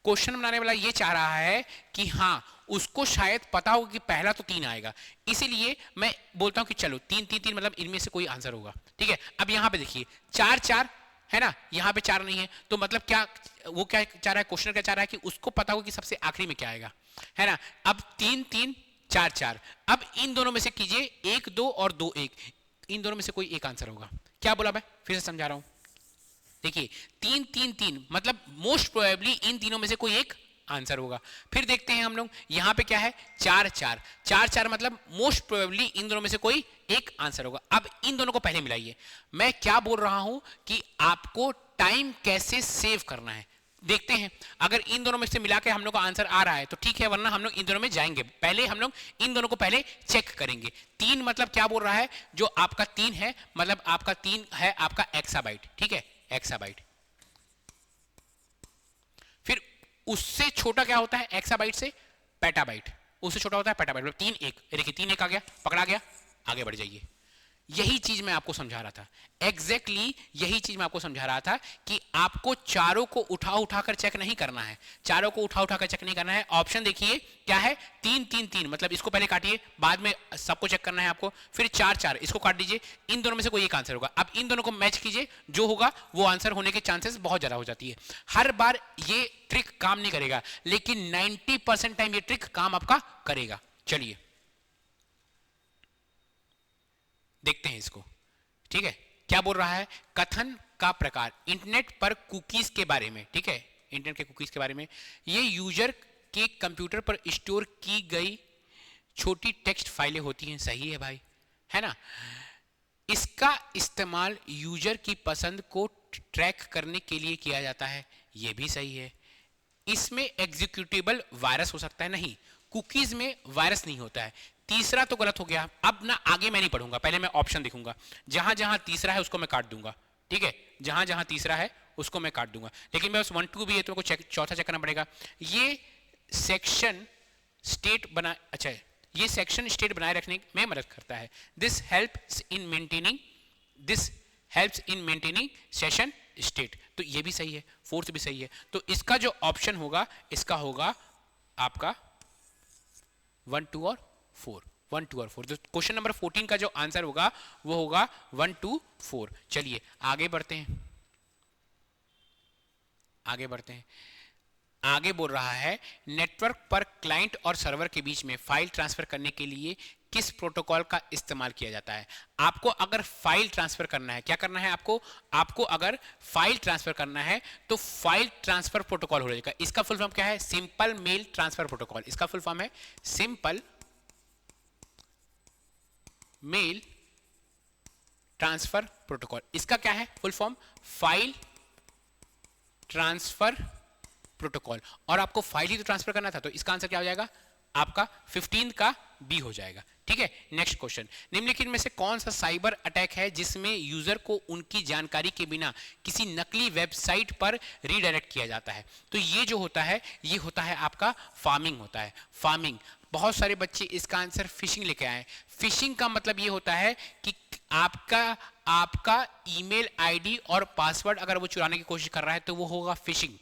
Speaker 1: क्वेश्चन बनाने वाला ये चाह रहा है कि हाँ, उसको शायद पता हो कि पहला तो 3 आएगा, इसीलिए मैं बोलता हूं कि चलो 3 3 3, मतलब इनमें से कोई आंसर होगा, ठीक है। अब यहां पे देखिए 4 4 है ना, यहां पे 4 नहीं है, तो मतलब क्या वो क्या चाह रहा है? क्वेश्चन क्या चाह रहा है कि उसको पता हो कि सबसे आखिरी में क्या आएगा, है ना। अब 3 3 4 4, अब इन दोनों में से कीजिए 1 2 और 2 1, इन दोनों में से कोई एक आंसर होगा। क्या बोला मैं? फिर से समझा रहा हूं। देखिए 3 3 3, मतलब मोस्ट प्रोबेबली इन तीनों में से कोई एक आंसर होगा। फिर देखते हैं हम लोग, यहां पे क्या है? 4 4 4 4, मतलब मोस्ट प्रोबेबली इन दोनों में से कोई एक आंसर होगा। अब इन दोनों को पहले मिलाइए। मैं क्या बोल रहा हूं कि आपको टाइम कैसे सेव करना है। देखते हैं, अगर इन दोनों में से मिला के हम लोग का आंसर आ रहा है तो ठीक है, वरना हम लोग इन दोनों में जाएंगे। पहले हम लोग इन दोनों को पहले चेक करेंगे। 3 मतलब क्या बोल रहा है? जो आपका 3 है, मतलब आपका 3 है आपका एक्साबाइट, ठीक है, एक्साबाइट। फिर उससे छोटा क्या होता है एक्साबाइट से? पेटाबाइट। उससे छोटा होता है पेटाबाइट। मतलब 3 1, देखिए 3 1 आ गया, पकड़ा गया, आगे बढ़ जाइए। यही चीज मैं आपको समझा रहा था, एग्जैक्टली यही चीज मैं आपको समझा रहा था कि आपको चारों को उठा कर चेक नहीं करना है। चारों को उठा कर चेक नहीं करना है। ऑप्शन देखिए क्या है? 3 3 3, मतलब इसको पहले काटिए, बाद में सबको चेक करना है आपको। फिर 4 4, इसको काट दीजिए, इन दोनों में से कोई एक आंसर होगा। अब इन दोनों को मैच कीजिए, जो होगा वो आंसर होने के चांसेस बहुत ज्यादा हो जाती है। हर बार ये ट्रिक काम नहीं करेगा, लेकिन 90% टाइम ये ट्रिक काम आपका करेगा। चलिए देखते हैं इसको। ठीक है, क्या बोल रहा है, कथन का प्रकार इंटरनेट पर कुकीज के बारे में। ठीक है, इंटरनेट के कुकीज के बारे में, ये यूजर के कंप्यूटर पर स्टोर की गई छोटी टेक्स्ट फाइलें होती हैं। सही है भाई, है ना। इसका इस्तेमाल यूजर की पसंद को ट्रैक करने के लिए किया जाता है। यह भी सही है। इसमें एग्जीक्यूटेबल वायरस हो सकता है, नहीं, कुकीज में वायरस नहीं होता है। तीसरा तो गलत हो गया। अब ना आगे मैं नहीं पढ़ूंगा, पहले मैं ऑप्शन दिखूंगा। जहां जहां तीसरा है उसको मैं काट दूंगा। ठीक है, जहां जहां तीसरा है उसको मैं काट दूंगा, लेकिन मैं बस 1 2 भी है तो मेरे को चौथा चेक करना पड़ेगा। ये सेक्शन स्टेट बना, अच्छा ये सेक्शन स्टेट बनाए रखने में मदद करता है। This helps in maintaining session state. तो ये भी सही है, फोर्थ भी सही है। तो इसका जो ऑप्शन होगा, इसका होगा आपका 1 2 और 4। 1 2 और 4। तो क्वेश्चन नंबर 14 का जो आंसर होगा वो होगा 1 2 4। चलिए आगे बढ़ते हैं, आगे बढ़ते हैं। आगे बोल रहा है, नेटवर्क पर क्लाइंट और सर्वर के बीच में फाइल ट्रांसफर करने के लिए किस प्रोटोकॉल का इस्तेमाल किया जाता है। आपको अगर फाइल ट्रांसफर करना है, क्या करना है आपको अगर फाइल ट्रांसफर करना है तो फाइल ट्रांसफर प्रोटोकॉल हो जाएगा। इसका फुल फॉर्म क्या है, सिंपल मेल ट्रांसफर प्रोटोकॉल। इसका फुल फॉर्म है सिंपल मेल ट्रांसफर प्रोटोकॉल। इसका क्या है full form, file transfer protocol. और आपको फाइल ही तो ट्रांसफर करना था, तो इसका आंसर क्या हो जाएगा आपका 15 का बी हो जाएगा। ठीक है, नेक्स्ट क्वेश्चन, निम्नलिखित में से कौन सा साइबर अटैक है जिसमें यूजर को उनकी जानकारी के बिना किसी नकली वेबसाइट पर रीडायरेक्ट किया जाता है। तो ये जो होता है, ये होता है आपका फार्मिंग होता है, फार्मिंग। बहुत सारे बच्चे इसका आंसर फिशिंग लेके आए। फिशिंग का मतलब ये होता है कि आपका ईमेल आईडी और पासवर्ड अगर वो चुराने की कोशिश कर रहा है तो वो होगा फिशिंग।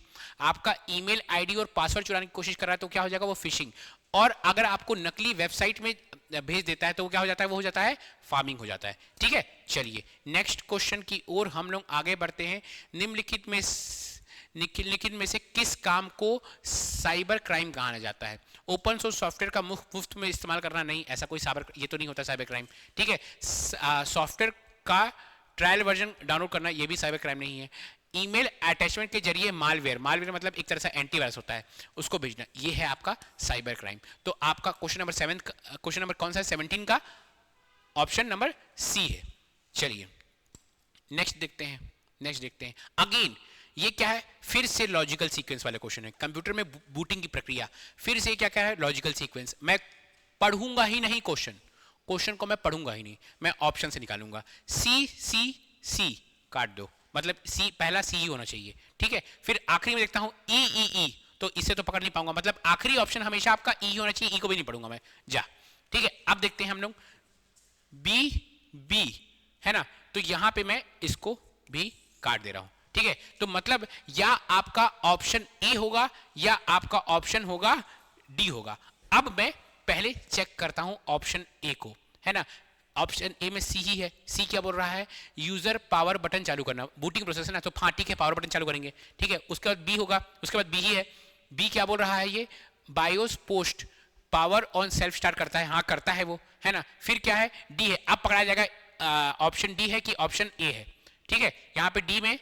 Speaker 1: आपका ईमेल आईडी और पासवर्ड चुराने की कोशिश कर रहा है तो क्या हो जाएगा, वो फिशिंग। और अगर आपको नकली वेबसाइट में भेज देता है तो वो क्या हो जाता है, वो हो जाता है फार्मिंग हो जाता है। ठीक है, चलिए नेक्स्ट क्वेश्चन की ओर हम लोग आगे बढ़ते हैं। निम्नलिखित में से किस काम को साइबर क्राइम कहा जाता है। ओपन सोर्स सॉफ्टवेयर का मुफ्त में इस्तेमाल करना, नहीं, ऐसा कोई ये तो नहीं होता साइबर क्राइम। ठीक है, सॉफ्टवेयर का ट्रायल वर्जन डाउनलोड करना, ये भी साइबर क्राइम नहीं है। ईमेल अटैचमेंट के जरिए मालवेयर मतलब एक तरह से एंटीवायरस होता है, उसको भेजना, ये है आपका साइबर क्राइम। तो आपका क्वेश्चन नंबर कौन सा है, 17 का ऑप्शन नंबर सी है। चलिए नेक्स्ट देखते हैं। अगेन ये क्या है, फिर से लॉजिकल सीक्वेंस वाले क्वेश्चन है। कंप्यूटर में बूटिंग की प्रक्रिया, फिर से क्या है, लॉजिकल सीक्वेंस। मैं पढ़ूंगा ही नहीं क्वेश्चन को मैं पढ़ूंगा ही नहीं, मैं ऑप्शन से निकालूंगा। सी काट दो, मतलब सी, पहला सी ही होना चाहिए। ठीक है, फिर आखिरी में देखता हूं ई, तो इसे तो पकड़ नहीं पाऊंगा, मतलब आखिरी ऑप्शन हमेशा आपका ई होना चाहिए। ई को भी नहीं पढ़ूंगा मैं, जा। ठीक है, अब देखते हैं हम लोग बी है ना, तो यहां पे मैं इसको भी काट दे रहा हूं। ठीक है, तो मतलब या आपका ऑप्शन ए होगा या आपका ऑप्शन होगा डी होगा। अब मैं पहले चेक करता हूं ऑप्शन ए को, है ना। ऑप्शन ए में सी ही है। सी क्या बोल रहा है, यूजर पावर बटन चालू करना, बूटिंग प्रोसेस है ना, तो हाँ ठीक है, पावर बटन चालू करेंगे। ठीक है, उसके बाद बी होगा, उसके बाद बी ही है। बी क्या बोल रहा है, ये BIOS post power on self start करता है, हाँ करता है वो, है ना। फिर क्या है, डी है। अब पकड़ा जाएगा ऑप्शन डी है कि ऑप्शन ए है। ठीक है, यहाँ पे डी में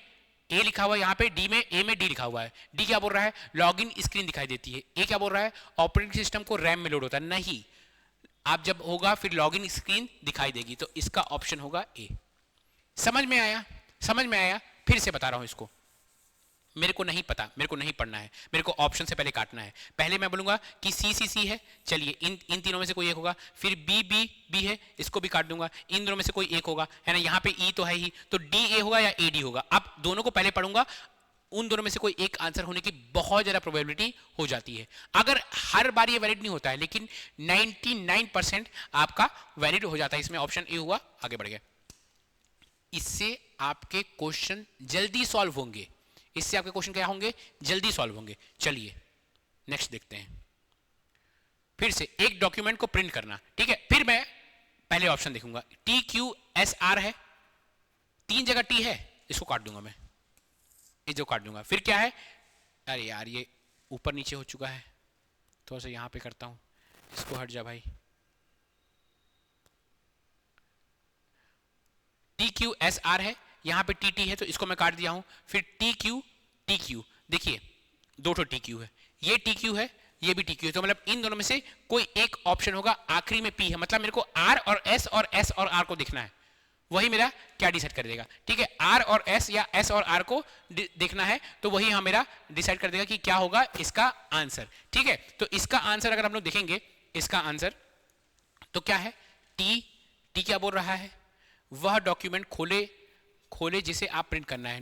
Speaker 1: ए लिखा हुआ है, यहाँ पे डी में ए में डी लिखा हुआ है। डी क्या बोल रहा है, लॉगिन स्क्रीन दिखाई देती है। ए क्या बोल रहा है, ऑपरेटिंग सिस्टम को रैम में लोड होता है। नहीं, आप जब होगा फिर लॉगिन स्क्रीन दिखाई देगी, तो इसका ऑप्शन होगा ए। समझ में आया, फिर से बता रहा हूं इसको। मेरे को नहीं पता, मेरे को नहीं पढ़ना है, मेरे को ऑप्शन से पहले काटना है। पहले मैं बोलूंगा कि सी है, चलिए इन तीनों में से कोई एक होगा। फिर बी है, इसको भी काट दूंगा। इन दोनों में से कोई एक होगा, है ना। यहाँ पे ई तो है ही, तो डी ए होगा या ए डी होगा। अब दोनों को पहले पढ़ूंगा, उन दोनों में से कोई एक आंसर होने की बहुत ज्यादा प्रोबेबिलिटी हो जाती है। अगर हर बार ये वैलिड नहीं होता है, लेकिन 99% आपका वैलिड हो जाता है। इसमें ऑप्शन ए हुआ, आगे बढ़ गया। इससे आपके क्वेश्चन जल्दी सॉल्व होंगे, इससे आपके क्वेश्चन क्या होंगे, जल्दी सॉल्व होंगे। चलिए नेक्स्ट देखते हैं। फिर से एक डॉक्यूमेंट को प्रिंट करना, ठीक है। फिर मैं पहले ऑप्शन देखूंगा, TQSR है, 3 जगह टी है, इसको काट दूंगा मैं, ये जो काट दूंगा। फिर क्या है, अरे यार ये ऊपर नीचे हो चुका है, थोड़ा सा यहां पे करता हूं, इसको हट जा भाई। टी क्यू एस आर है, यहाँ पे टी टी है तो इसको मैं काट दिया हूं, फिर टी क्यू, देखिए दो ठो टी क्यू है, ये टी क्यू है, ये भी टी क्यू है, तो मतलब इन दोनों में से कोई एक ऑप्शन होगा, आखिरी में पी है, मतलब मेरे को आर और एस और आर को देखना है, वही मेरा क्या डिसाइड कर देगा। ठीक है, आर और एस या एस और आर को देखना है तो वही हम मेरा डिसाइड कर देगा कि क्या होगा इसका आंसर। ठीक है, तो इसका आंसर अगर हम लोग देखेंगे, इसका आंसर तो क्या है, टी क्या बोल रहा है, वह डॉक्यूमेंट खोले जिसे आप प्रिंट करना है,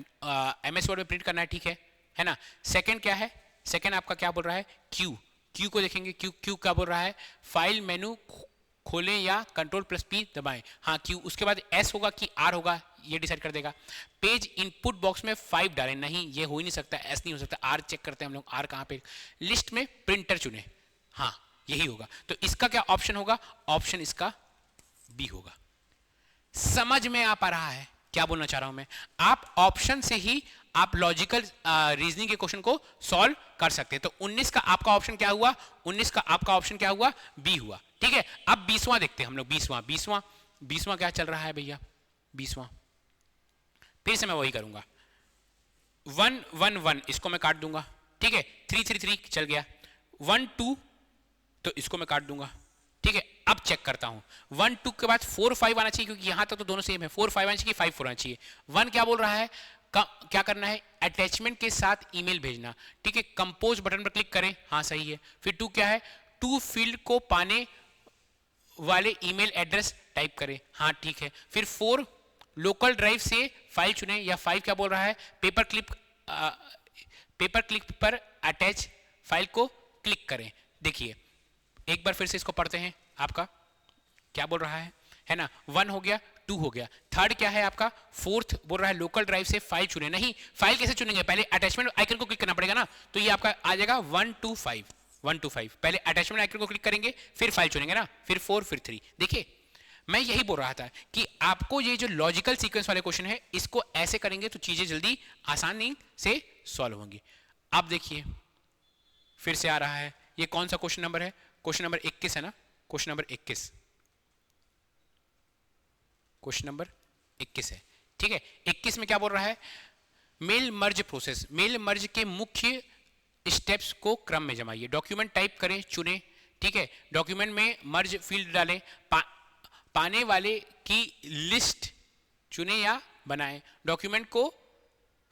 Speaker 1: एमएस वर्ड में प्रिंट करना है, ठीक है ना। सेकंड क्या है, सेकंड आपका क्या बोल रहा है, क्यू को देखेंगे, क्यू क्या बोल रहा है, फाइल मेनू खोलें या कंट्रोल प्लस पी दबाएं, हाँ क्यू। उसके बाद एस होगा कि आर होगा, ये डिसाइड कर देगा। पेज इनपुट बॉक्स में 5 डालें, नहीं ये हो ही नहीं सकता, एस नहीं हो सकता, आर चेक करते हैं हम लोग, आर कहाँ पे, लिस्ट में प्रिंटर चुने, हाँ यही होगा। तो इसका क्या ऑप्शन होगा, ऑप्शन इसका बी होगा। समझ में आ पा रहा है क्या बोलना चाह रहा हूं मैं, आप ऑप्शन से ही आप लॉजिकल रीजनिंग के क्वेश्चन को सॉल्व कर सकते हैं। तो 19 का आपका ऑप्शन क्या हुआ, 19 का आपका ऑप्शन क्या हुआ, बी हुआ। ठीक है, अब 20वां देखते हैं हम लोग, 20वां क्या चल रहा है भैया, 20वां फिर से मैं वही करूंगा, 1 1 1 इसको मैं काट दूंगा, ठीक है, 3 3 3 चल गया, 1 2 तो इसको मैं काट दूंगा। ठीक है, अब चेक करता हूं, 1 2 के बाद 4 5 आना चाहिए, क्योंकि यहां तक तो दोनों सेम है, 4 5 आना चाहिए, 5 4 आना चाहिए। 1 क्या बोल रहा है, क्या करना है, अटैचमेंट के साथ ईमेल भेजना। ठीक है, कंपोज बटन पर क्लिक करें, हाँ सही है। फिर 2 क्या है, 2 फील्ड को पाने वाले ईमेल एड्रेस टाइप करें, हाँ ठीक है। फिर 4 लोकल ड्राइव से फाइल चुनें, या 5 क्या बोल रहा है, पेपर क्लिप पर अटैच फाइल को क्लिक करें। देखिए एक बार फिर से इसको पढ़ते हैं, आपका क्या बोल रहा है ना, 1 हो गया, 2 हो गया, थर्ड क्या है आपका, फोर्थ बोल रहा है लोकल ड्राइव से फाइल चुने, नहीं फाइल कैसे चुनेंगे, पहले अटैचमेंट आइकन को क्लिक करना पड़ेगा ना, तो ये आपका आ जाएगा 1 2 5, पहले अटैचमेंट आइकन को क्लिक करेंगे, फिर फाइल चुनेंगे ना, फिर 4 फिर 3। देखिए मैं यही बोल रहा था कि आपको ये जो लॉजिकल सीक्वेंस वाले क्वेश्चन है, इसको ऐसे करेंगे तो चीजें जल्दी आसानी से सॉल्व होंगी। आप देखिए फिर से आ रहा है, ये कौन सा क्वेश्चन नंबर है, क्वेश्चन नंबर 21 है ना, क्वेश्चन नंबर 21, क्वेश्चन नंबर 21 है। ठीक है, 21 में क्या बोल रहा है, mail merge process, mail merge के मुख्य स्टेप्स को क्रम में जमाइए, डॉक्यूमेंट टाइप करें, चुने। ठीक है, डॉक्यूमेंट में मर्ज फील्ड डालें, पाने वाले की लिस्ट चुने या बनाएं, डॉक्यूमेंट को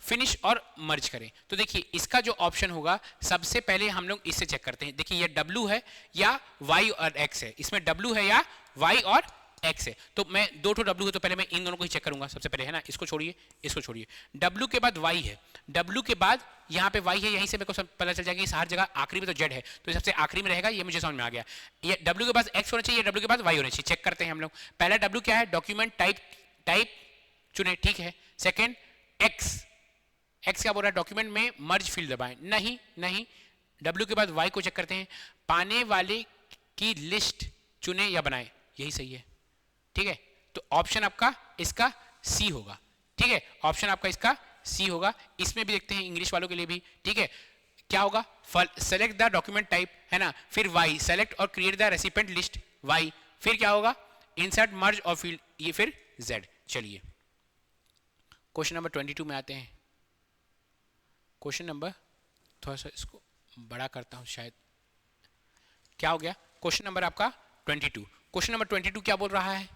Speaker 1: फिनिश और मर्ज करें। तो देखिए इसका जो ऑप्शन होगा, सबसे पहले हम लोग इससे चेक करते हैं। देखिए ये W है या Y और X है, इसमें W है या Y और X है, तो मैं दो ठो W है, तो पहले मैं इन दोनों को ही चेक करूंगा सबसे पहले, है ना। इसको छोड़िए, इसको छोड़िए, W के बाद Y है, W के बाद यहाँ पे Y है, यहीं से मेरे को पता चल जाएगा, इस हर जगह आखिरी में तो Z है, तो सबसे आखिरी में रहेगा, ये मुझे समझ में आ गया। ये W के बाद X होना चाहिए, W के बाद Y होना चाहिए, चेक करते हैं हम लोग। पहला W क्या है, डॉक्यूमेंट टाइप चुने, ठीक है। सेकेंड X क्या बोल रहा है, डॉक्यूमेंट में मर्ज फील्ड दबाएं, नहीं। W के बाद Y को चेक करते हैं, पाने वाले की लिस्ट चुने या बनाएं, यही सही है। ठीक है, तो ऑप्शन आपका इसका C होगा। ठीक है, ऑप्शन आपका इसका C होगा। इसमें भी देखते हैं इंग्लिश वालों के लिए भी। ठीक है, क्या होगा, सेलेक्ट द डॉक्यूमेंट टाइप, है ना, फिर Y सेलेक्ट और create the recipient list, Y, फिर क्या होगा, इंसर्ट मर्ज और फील्ड, ये फिर Z। चलिए क्वेश्चन नंबर 22 में आते हैं। क्वेश्चन नंबर, थोड़ा सा इसको बड़ा करता हूं शायद, क्या हो गया, क्वेश्चन नंबर आपका 22। क्वेश्चन नंबर 22 क्या बोल रहा है,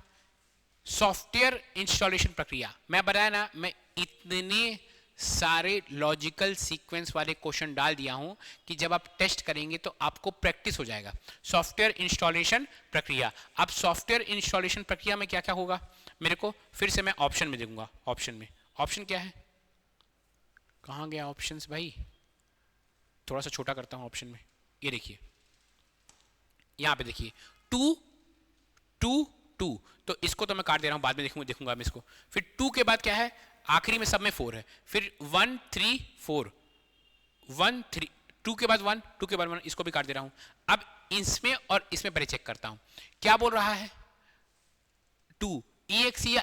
Speaker 1: सॉफ्टवेयर इंस्टॉलेशन प्रक्रिया। मैं बताया ना, मैं इतने सारे लॉजिकल सीक्वेंस वाले क्वेश्चन डाल दिया हूं कि जब आप टेस्ट करेंगे तो आपको प्रैक्टिस हो जाएगा। सॉफ्टवेयर इंस्टॉलेशन प्रक्रिया, अब सॉफ्टवेयर इंस्टॉलेशन प्रक्रिया में क्या क्या होगा, मेरे को फिर से मैं ऑप्शन में देखूंगा। ऑप्शन क्या है, कहाँ गया ऑप्शंस भाई, थोड़ा सा छोटा करता हूं ऑप्शन में, ये देखिए यहां पे देखिए 2 2 2, तो इसको तो मैं काट दे रहा हूं, बाद में देखूंगा मैं इसको। फिर 2 के बाद क्या है, आखिरी में सब में 4 है, फिर 1 3 4 1 3, 2 के बाद 1, 2 के बाद 1, इसको भी काट दे रहा हूं। अब इसमें और इसमें पहले चेक करता हूं, क्या बोल रहा है, 2 exe या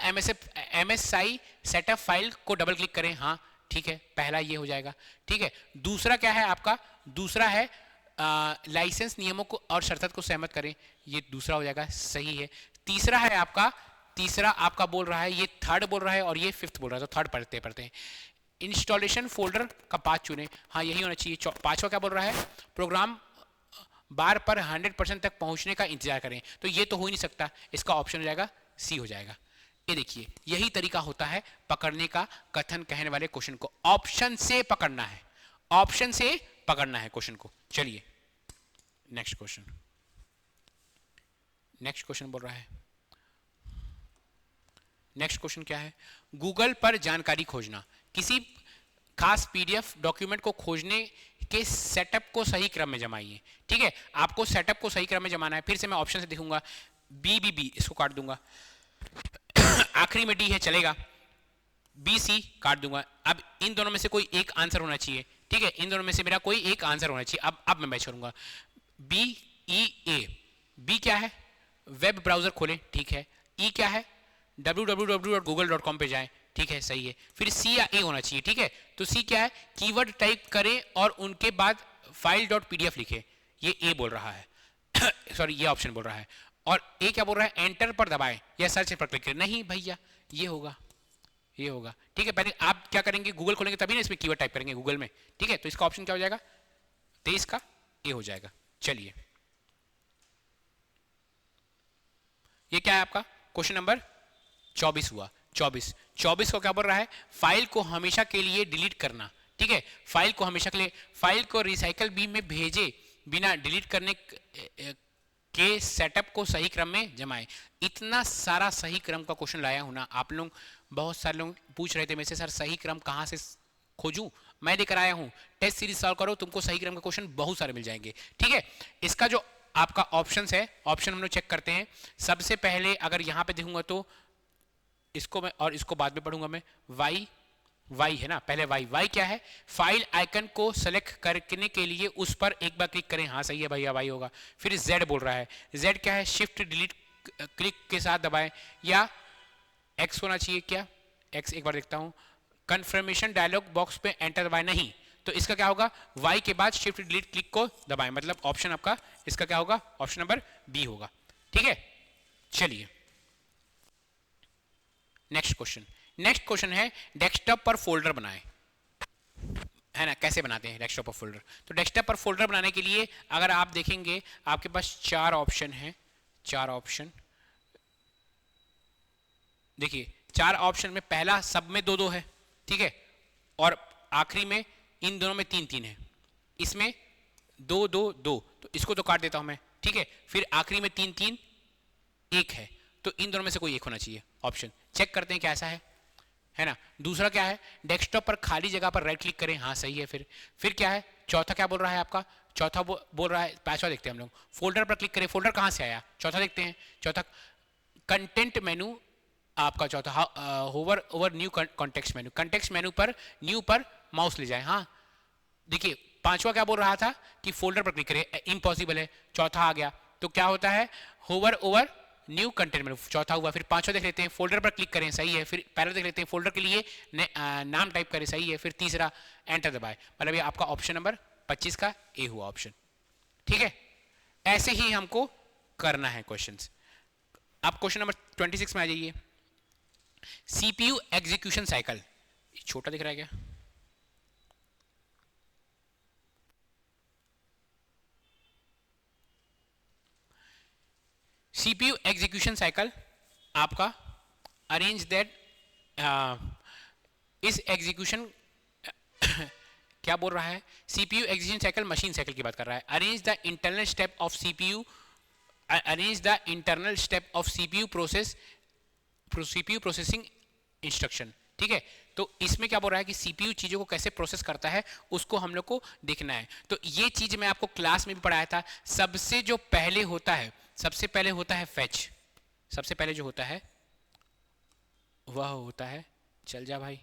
Speaker 1: MSI सेटअप फाइल को डबल क्लिक करें, हाँ ठीक है, पहला ये हो जाएगा। ठीक है, दूसरा क्या है आपका, दूसरा है लाइसेंस नियमों को और शर्त को सहमत करें, ये दूसरा हो जाएगा, सही है। तीसरा है आपका तीसरा आपका बोल रहा है, ये थर्ड बोल रहा है और ये फिफ्थ बोल रहा है, तो थर्ड पढ़ते पढ़ते हैं। इंस्टॉलेशन फोल्डर का पाथ चुने, हाँ यही होना चाहिए। पांचवा क्या बोल रहा है, प्रोग्राम बार पर 100% तक पहुंचने का इंतजार करें, तो ये तो हो ही नहीं सकता, इसका ऑप्शन हो जाएगा सी हो जाएगा। ये देखिए यही तरीका होता है पकड़ने का कथन कहने वाले क्वेश्चन को, ऑप्शन से पकड़ना है, ऑप्शन से पकड़ना है क्वेश्चन को। चलिए नेक्स्ट क्वेश्चन, नेक्स्ट क्वेश्चन बोल रहा है, नेक्स्ट क्वेश्चन क्या है, गूगल पर जानकारी खोजना, किसी खास पीडीएफ डॉक्यूमेंट को खोजने के सेटअप को सही क्रम में जमाइए। ठीक है, आपको सेटअप को सही क्रम में जमाना है। फिर से मैं ऑप्शन से देखूंगा, बी, इसको काट दूंगा, आखिरी में डी है चलेगा, बी सी काट दूंगा। अब इन दोनों में से कोई एक आंसर होना चाहिए। ठीक है, इन दोनों में से मेरा कोई एक आंसर होना चाहिए। अब मैं मैच करूंगा, बी ई ए। बी क्या है, वेब ब्राउजर खोलें, ठीक है। ई क्या है, www.google.com पे जाएं, ठीक है, सही है। फिर सी या ए होना चाहिए, ठीक है। तो सी क्या है, कीवर्ड टाइप करें और उनके बाद file.pdf लिखें, ये ए बोल रहा है सॉरी ये ऑप्शन बोल रहा है। और ए क्या बोल रहा है, एंटर पर दबाएं या सर्च पर क्लिक करें, नहीं भैया ये होगा, ये होगा। ठीक है, पहले आप क्या करेंगे, गूगल खोलेंगे तभी ना इसमें कीवर्ड टाइप करेंगे गूगल में। ठीक है, तो इसका ऑप्शन क्या हो जाएगा, 23 का ए हो जाएगा। चलिए ये क्या है आपका क्वेश्चन नंबर 24 हुआ। 24 को क्या बोल रहा है, फाइल को हमेशा के लिए डिलीट करना। ठीक है, फाइल को हमेशा के लिए, फाइल को रिसाइकल बीन में भेजे बिना डिलीट करने के सेटअप को सही क्रम में जमाएं। इतना सारा सही क्रम का क्वेश्चन लाया हूं ना, आप लोग बहुत सारे लोग पूछ रहे थे मेरे से, सर सही क्रम कहां से खोजूं, मैं लेकर आया हूं, टेस्ट सीरीज सॉल्व करो, तुमको सही क्रम का क्वेश्चन बहुत सारे मिल जाएंगे। ठीक है, इसका जो आपका ऑप्शन है, ऑप्शन हम लोग चेक करते हैं। सबसे पहले अगर यहां पे देखूंगा तो इसको मैं और इसको बाद में पढ़ूंगा मैं, वाई है ना, पहले वाई क्या है, फाइल आइकन को सेलेक्ट करने के लिए उस पर एक बार क्लिक करें, हाँ सही है भैया वाई होगा। फिर जेड बोल रहा है, जेड क्या है, शिफ्ट डिलीट क्लिक के साथ दबाएं, या एक्स होना चाहिए, क्या एक्स, एक बार देखता हूं, कंफर्मेशन डायलॉग बॉक्स पे एंटर दबाएं, नहीं, तो इसका क्या होगा, वाई के बाद शिफ्ट डिलीट क्लिक को दबाएं, मतलब ऑप्शन आपका इसका क्या होगा, ऑप्शन नंबर बी होगा। ठीक है, चलिए नेक्स्ट क्वेश्चन है, डेस्कटॉप पर फोल्डर बनाएं, है ना, कैसे बनाते हैं डेस्कटॉप पर फोल्डर। तो डेस्कटॉप पर फोल्डर बनाने के लिए अगर आप देखेंगे आपके पास 4 ऑप्शन हैं, 4 ऑप्शन देखिए, 4 ऑप्शन में पहला सब में 2-2 है, ठीक है, और आखिरी में इन दोनों में 3-3 है, इसमें 2-2-2, तो इसको तो काट देता हूं मैं। ठीक है, फिर आखिरी में 3-3 1 है, तो इन दोनों में से कोई एक होना चाहिए ऑप्शन। चेक करते हैं कैसा है ना। दूसरा क्या है, डेस्कटॉप पर खाली जगह पर राइट क्लिक करें, हाँ सही है। फिर क्या है, चौथा क्या बोल रहा है आपका, चौथा बोल रहा है, पांचवा देखते हैं हम लोग, फोल्डर पर क्लिक करें, फोल्डर कहां से आया, चौथा देखते हैं। चौथा कंटेंट मेनू आपका, चौथा hover over new context menu, context menu पर न्यू पर माउस ले जाए। हाँ देखिए, पांचवा क्या बोल रहा था कि फोल्डर पर क्लिक करें, इम्पॉसिबल है, चौथा आ गया, तो क्या होता है, hover over new content menu, चौथा हुआ। फिर पांचवा देख लेते हैं, फोल्डर पर क्लिक करें, सही है। फिर पहले देख लेते हैं, फोल्डर के लिए नाम टाइप करें, सही है। फिर तीसरा एंटर दबाए, मतलब ये आपका ऑप्शन नंबर 25 का ए हुआ ऑप्शन। ठीक है, ऐसे ही हमको करना है क्वेश्चंस। आप क्वेश्चन नंबर 26 में आ जाइए, सीपीयू एग्जीक्यूशन साइकिल, छोटा दिख रहा है क्या, सीपीयू एग्जीक्यूशन साइकिल आपका अरेंज दैट, इस एग्जीक्यूशन क्या बोल रहा है, CPU execution cycle machine cycle की बात कर रहा है। Arrange the internal step of CPU, arrange the internal step of CPU processing instruction. ठीक है, तो इसमें क्या बोल रहा है कि सीपीयू चीजों को कैसे प्रोसेस करता है, उसको हम लोग को देखना है। तो ये चीज मैं आपको क्लास में भी पढ़ाया था। सबसे जो पहले होता है, सबसे पहले होता है फेच, सबसे पहले जो होता है वह होता है, चल जा भाई,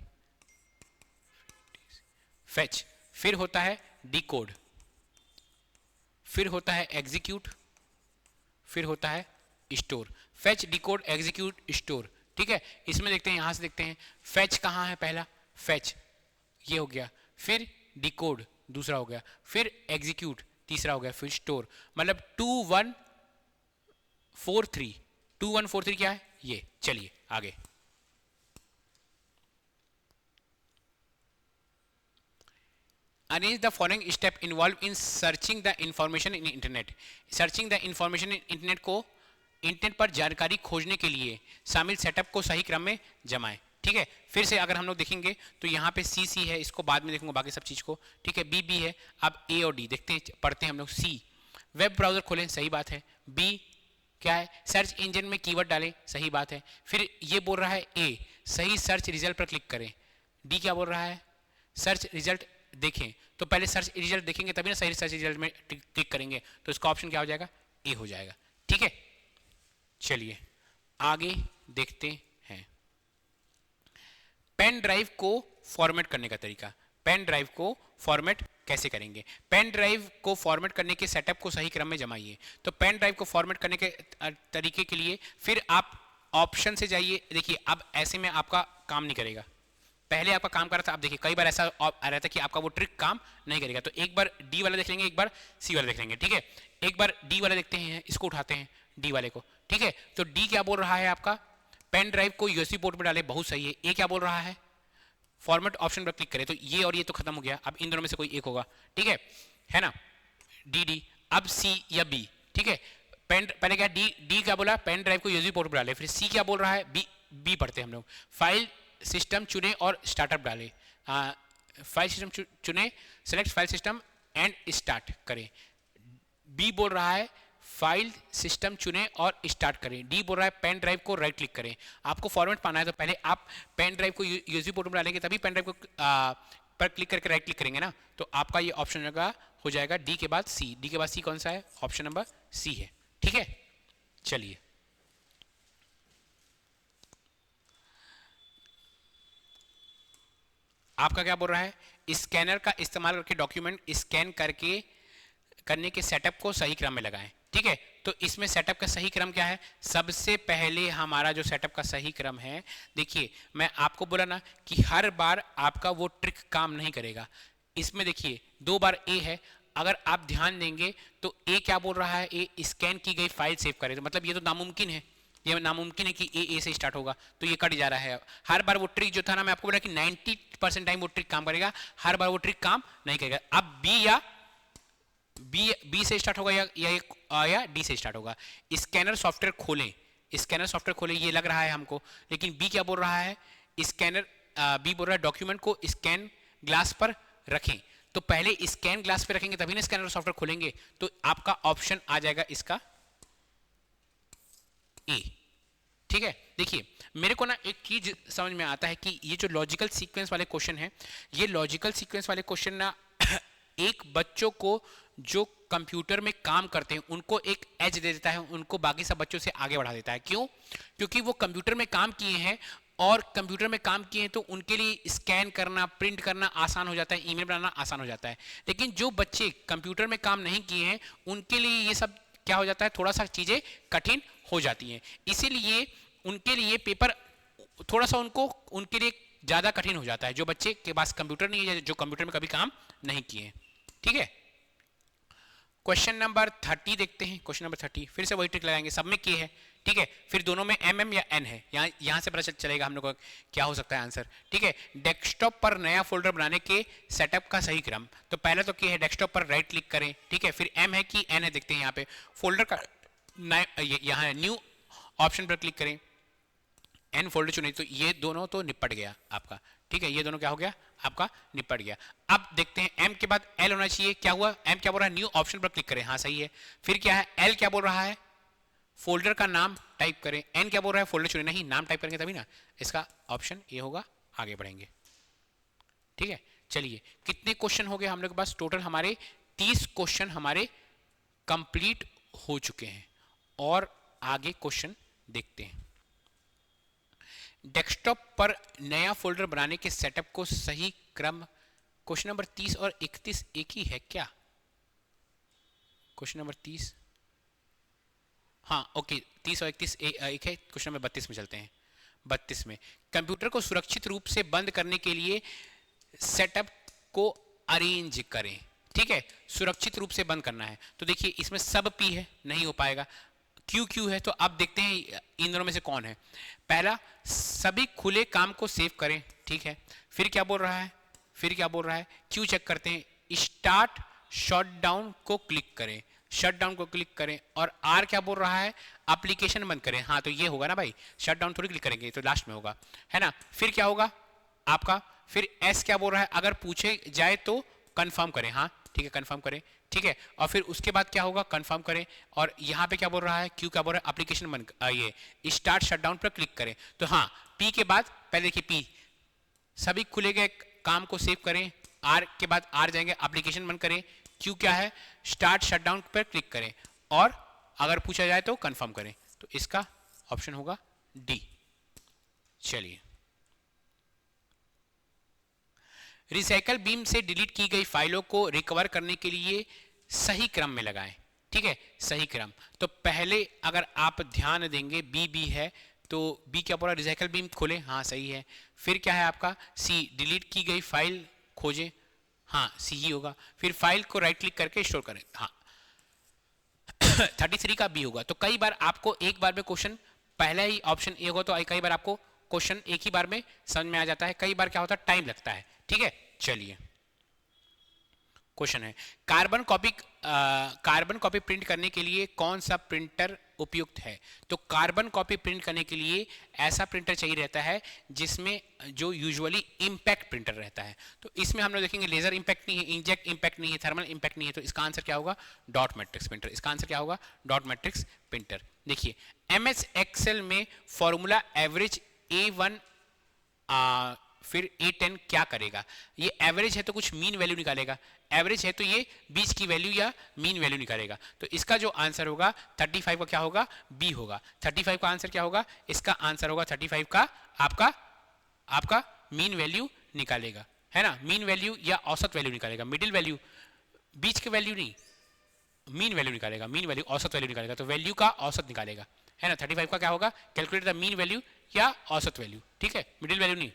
Speaker 1: फेच, फिर होता है डिकोड, फिर होता है एग्जीक्यूट, फिर होता है store. Fetch, decode, execute, store. ठीक है, इसमें देखते हैं, यहां से देखते हैं, फेच कहां है, पहला फेच ये हो गया, फिर डिकोड दूसरा हो गया, फिर एग्जीक्यूट तीसरा हो गया, फिर स्टोर। मतलब 2143 क्या है, ये। चलिए आगे। Arrange the following step involved in searching the information in internet. Searching the information in internet को इंटरनेट पर जानकारी खोजने के लिए शामिल सेटअप को सही क्रम में जमाएं। ठीक है, फिर से अगर हम लोग देखेंगे तो यहाँ पे सी सी है, इसको बाद में देखूंगा बाकी सब चीज को। ठीक है, बी बी है। अब ए और डी देखते हैं, पढ़ते हैं हम लोग। सी वेब ब्राउजर खोलें, सही बात है। बी क्या है, सर्च इंजन में कीवर्ड डालें, सही बात है। फिर ये बोल रहा है ए सही सर्च रिजल्ट पर क्लिक करें। डी क्या बोल रहा है, सर्च रिजल्ट देखें। तो पहले सर्च रिजल्ट देखेंगे तभी ना सही सर्च रिजल्ट में क्लिक करेंगे, तो इसका ऑप्शन क्या हो जाएगा, ए हो जाएगा। ठीक है, चलिए आगे देखते हैं। पेन ड्राइव को फॉर्मेट करने का तरीका। पेन ड्राइव को फॉर्मेट कैसे करेंगे? पेन ड्राइव को फॉर्मेट करने के सेटअप को सही क्रम में जमाइए। तो पेन ड्राइव को फॉर्मेट करने के तरीके के लिए फिर आप ऑप्शन से जाइए। देखिए अब ऐसे में आपका काम नहीं करेगा, पहले आपका काम कर रहा था। आप देखिए कई बार ऐसा आ रहा था कि आपका वो ट्रिक काम नहीं करेगा। तो एक बार डी वाला देख लेंगे, एक बार सी वाला देख लेंगे। ठीक है, एक बार डी वाला देखते हैं, इसको उठाते हैं डी वाले को। ठीक है, तो डी क्या बोल रहा है आपका, पेन ड्राइव को यूएसबी पोर्ट में डाले, बहुत सही है। ए क्या बोल रहा है, फॉर्मेट ऑप्शन पर क्लिक करें। तो ये और ये तो खत्म हो गया, अब इन दोनों में से कोई एक होगा। ठीक है ना, डी डी। अब सी या बी। ठीक है, पेन पहले क्या डी क्या बोला, पेन ड्राइव को यूएसबी पोर्ट पर डाले। फिर सी क्या बोल रहा है, बी पढ़ते हैं हम लोग, फाइल सिस्टम चुने और स्टार्टअप डाले। फाइल सिस्टम चुने, select file system and start करें। बी बोल रहा है फाइल सिस्टम चुने और स्टार्ट करें। डी बोल रहा है पेन ड्राइव को राइट क्लिक करें। आपको फॉर्मेट पाना है तो पहले आप पेन ड्राइव को यूएसबी पोर्ट में डालेंगे, तभी पेन ड्राइव को पर क्लिक करके राइट क्लिक करेंगे ना। तो आपका ये ऑप्शन हो जाएगा डी के बाद सी। डी के बाद सी कौन सा है, ऑप्शन नंबर सी है। ठीक है, चलिए आपका क्या बोल रहा है, स्कैनर का इस्तेमाल करके डॉक्यूमेंट स्कैन करने के सेटअप को सही क्रम में लगाएं। ठीक है, तो इसमें सेटअप का सही क्रम क्या है, सबसे पहले हमारा जो सेटअप का सही क्रम है, देखिए मैं आपको बोला ना कि हर बार आपका वो ट्रिक काम नहीं करेगा। इसमें देखिए 2 बार ए है, अगर आप ध्यान देंगे तो ए क्या बोल रहा है, ए स्कैन की गई फाइल सेव करे। तो मतलब ये तो नामुमकिन है, ये नामुमकिन है कि ए से स्टार्ट होगा, तो ये कट जा रहा है। हर बार वो ट्रिक जो था ना, मैं आपको बोला कि 90% टाइम वो ट्रिक काम करेगा, हर बार वो ट्रिक काम नहीं करेगा। अब बी से स्टार्ट होगा या डी से स्टार्ट होगा। स्कैनर सॉफ्टवेयर खोलें, स्कैनर सॉफ्टवेयर खोलें, ये लग रहा है हमको, लेकिन बी क्या बोल रहा है, स्कैनर बी बोल रहा है डॉक्यूमेंट को स्कैन ग्लास पर रखें। तो पहले स्कैन ग्लास पे रखेंगे तभी ना स्कैनर सॉफ्टवेयर खोलेंगे। तो आपका ऑप्शन आ जाएगा इसका ए। ठीक है, देखिए मेरे को ना एक चीज समझ में आता है कि ये जो लॉजिकल सीक्वेंस वाले क्वेश्चन है, ये लॉजिकल सीक्वेंस वाले क्वेश्चन ना एक बच्चों को जो कंप्यूटर में काम करते हैं उनको एक एज दे देता है, उनको बाकी सब बच्चों से आगे बढ़ा देता है। क्यों? क्योंकि वो कंप्यूटर में काम किए हैं, और कंप्यूटर में काम किए हैं तो उनके लिए स्कैन करना, प्रिंट करना आसान हो जाता है, ईमेल बनाना आसान हो जाता है। लेकिन जो बच्चे कंप्यूटर में काम नहीं किए हैं उनके लिए ये सब क्या हो जाता है, थोड़ा सा चीजें कठिन हो जाती हैं। इसीलिए उनके लिए पेपर थोड़ा सा उनके लिए ज्यादा कठिन हो जाता है, जो बच्चे के पास कंप्यूटर नहीं है, जो कंप्यूटर में कभी काम नहीं किए हैं। ठीक है, क्वेश्चन नंबर 30 देखते हैं। क्वेश्चन नंबर 30 फिर से वही ट्रिक लगाएंगे, सब में के है। ठीक है, फिर दोनों में एम या एन है, यहाँ से पता चलेगा हम लोग को क्या हो सकता है आंसर। ठीक है, डेस्कटॉप पर नया फोल्डर बनाने के सेटअप का सही क्रम। तो पहला तो के है, डेस्कटॉप पर राइट क्लिक करें। ठीक है, फिर एम है कि एन है, देखते हैं यहाँ पे फोल्डर का यहाँ न्यू ऑप्शन पर क्लिक करें, एन फोल्डर चुने। तो ये दोनों तो निपट गया आपका। ठीक है, ये दोनों क्या हो गया आपका, निपट गया। अब देखते हैं एम के बाद एल होना चाहिए, क्या हुआ, एम क्या बोल रहा है, न्यू ऑप्शन पर क्लिक करें, हाँ सही है। फिर क्या है, एल क्या बोल रहा है, फोल्डर का नाम टाइप करें। एन क्या बोल रहा है, फोल्डर चुने, नहीं नाम टाइप करेंगे तभी ना, इसका ऑप्शन ये होगा, आगे बढ़ेंगे। ठीक है, चलिए कितने क्वेश्चन हो गए हम लोग के पास, टोटल हमारे 30 क्वेश्चन हमारे कंप्लीट हो चुके हैं। और आगे क्वेश्चन देखते हैं। डेस्कटॉप पर नया फोल्डर बनाने के सेटअप को सही क्रम। क्वेश्चन नंबर 30 और 31 एक ही है क्या? क्वेश्चन नंबर 30, हाँ ओके, 30 और 31 एक है। क्वेश्चन नंबर 32 में चलते हैं। 32 में कंप्यूटर को सुरक्षित रूप से बंद करने के लिए सेटअप को अरेंज करें। ठीक है, सुरक्षित रूप से बंद करना है। तो देखिए इसमें सब पी है, नहीं हो पाएगा। क्यू क्यू है, तो अब देखते हैं इन दोनों में से कौन है। पहला, सभी खुले काम को सेव करें, ठीक है। फिर क्या बोल रहा है, फिर क्या बोल रहा है, क्यू चेक करते हैं, स्टार्ट शटडाउन को क्लिक करें, शटडाउन को क्लिक करें। और आर क्या बोल रहा है, एप्लीकेशन बंद करें। हाँ तो ये होगा ना भाई, शटडाउन थोड़ी क्लिक करेंगे, तो लास्ट में होगा, है ना। फिर क्या होगा आपका, फिर एस क्या बोल रहा है, अगर पूछे जाए तो कंफर्म करें, हाँ ठीक है कंफर्म करें, ठीक है। और फिर उसके बाद क्या होगा, कंफर्म करें। और यहाँ पे क्या बोल रहा है, क्यू क्या बोल रहा है, एप्लीकेशन बंद, ये स्टार्ट शटडाउन पर क्लिक करें। तो हाँ, पी के बाद पहले देखिए, पी सभी खुले गए काम को सेव करें, आर के बाद आर जाएंगे एप्लीकेशन बंद करें, क्यू क्या है, स्टार्ट शटडाउन पर क्लिक करें, और अगर पूछा जाए तो कंफर्म करें। तो इसका ऑप्शन होगा डी। चलिए, रिसाइकल बीम से डिलीट की गई फाइलों को रिकवर करने के लिए सही क्रम में लगाएं, ठीक है, सही क्रम। तो पहले अगर आप ध्यान देंगे, बी है, तो बी क्या बोला, रिसाइकल बीम खोले, हाँ सही है। फिर क्या है आपका, सी डिलीट की गई फाइल खोजें, हाँ सी ही होगा। फिर फाइल को राइट क्लिक करके स्टोर करें, हाँ 33 का बी होगा। तो कई बार आपको एक बार में क्वेश्चन पहला ही ऑप्शन ए होगा, तो कई बार आपको क्वेश्चन एक ही बार में समझ में आ जाता है, कई बार क्या होता है टाइम लगता है, ठीक है। चलिए, क्वेश्चन है, कार्बन कॉपी प्रिंट करने के लिए कौन सा प्रिंटर उपयुक्त है। तो कार्बन कॉपी प्रिंट करने के लिए ऐसा प्रिंटर चाहिए रहता है जिसमें जो यूजुअली इम्पैक्ट प्रिंटर रहता है। तो इसमें हम लोग देखेंगे लेजर इम्पैक्ट नहीं है, इंजेक्ट इम्पैक्ट नहीं है, थर्मल इम्पैक्ट नहीं है। तो इसका आंसर क्या होगा, डॉट मैट्रिक्स प्रिंटर। इसका आंसर क्या होगा, डॉट मैट्रिक्स प्रिंटर। देखिए, MS एक्सेल में फॉर्मूला एवरेज A1 फिर A10 क्या करेगा, ये एवरेज है तो कुछ मीन वैल्यू निकालेगा, एवरेज है तो ये बीच की वैल्यू या मीन वैल्यू निकालेगा। तो इसका जो आंसर होगा 35 का क्या होगा, बी होगा। 35 का आंसर क्या होगा, इसका आंसर होगा 35 का आपका मीन वैल्यू निकालेगा, है ना, मीन वैल्यू या औसत वैल्यू निकालेगा, मिडिल वैल्यू, बीच की वैल्यू नहीं, मीन वैल्यू निकालेगा, मीन वैल्यू औसत वैल्यू निकालेगा, तो वैल्यू का औसत निकालेगा, है ना। 35 का क्या होगा, कैलकुलेट द मीन वैल्यू या औसत वैल्यू, ठीक है, मिडिल वैल्यू नहीं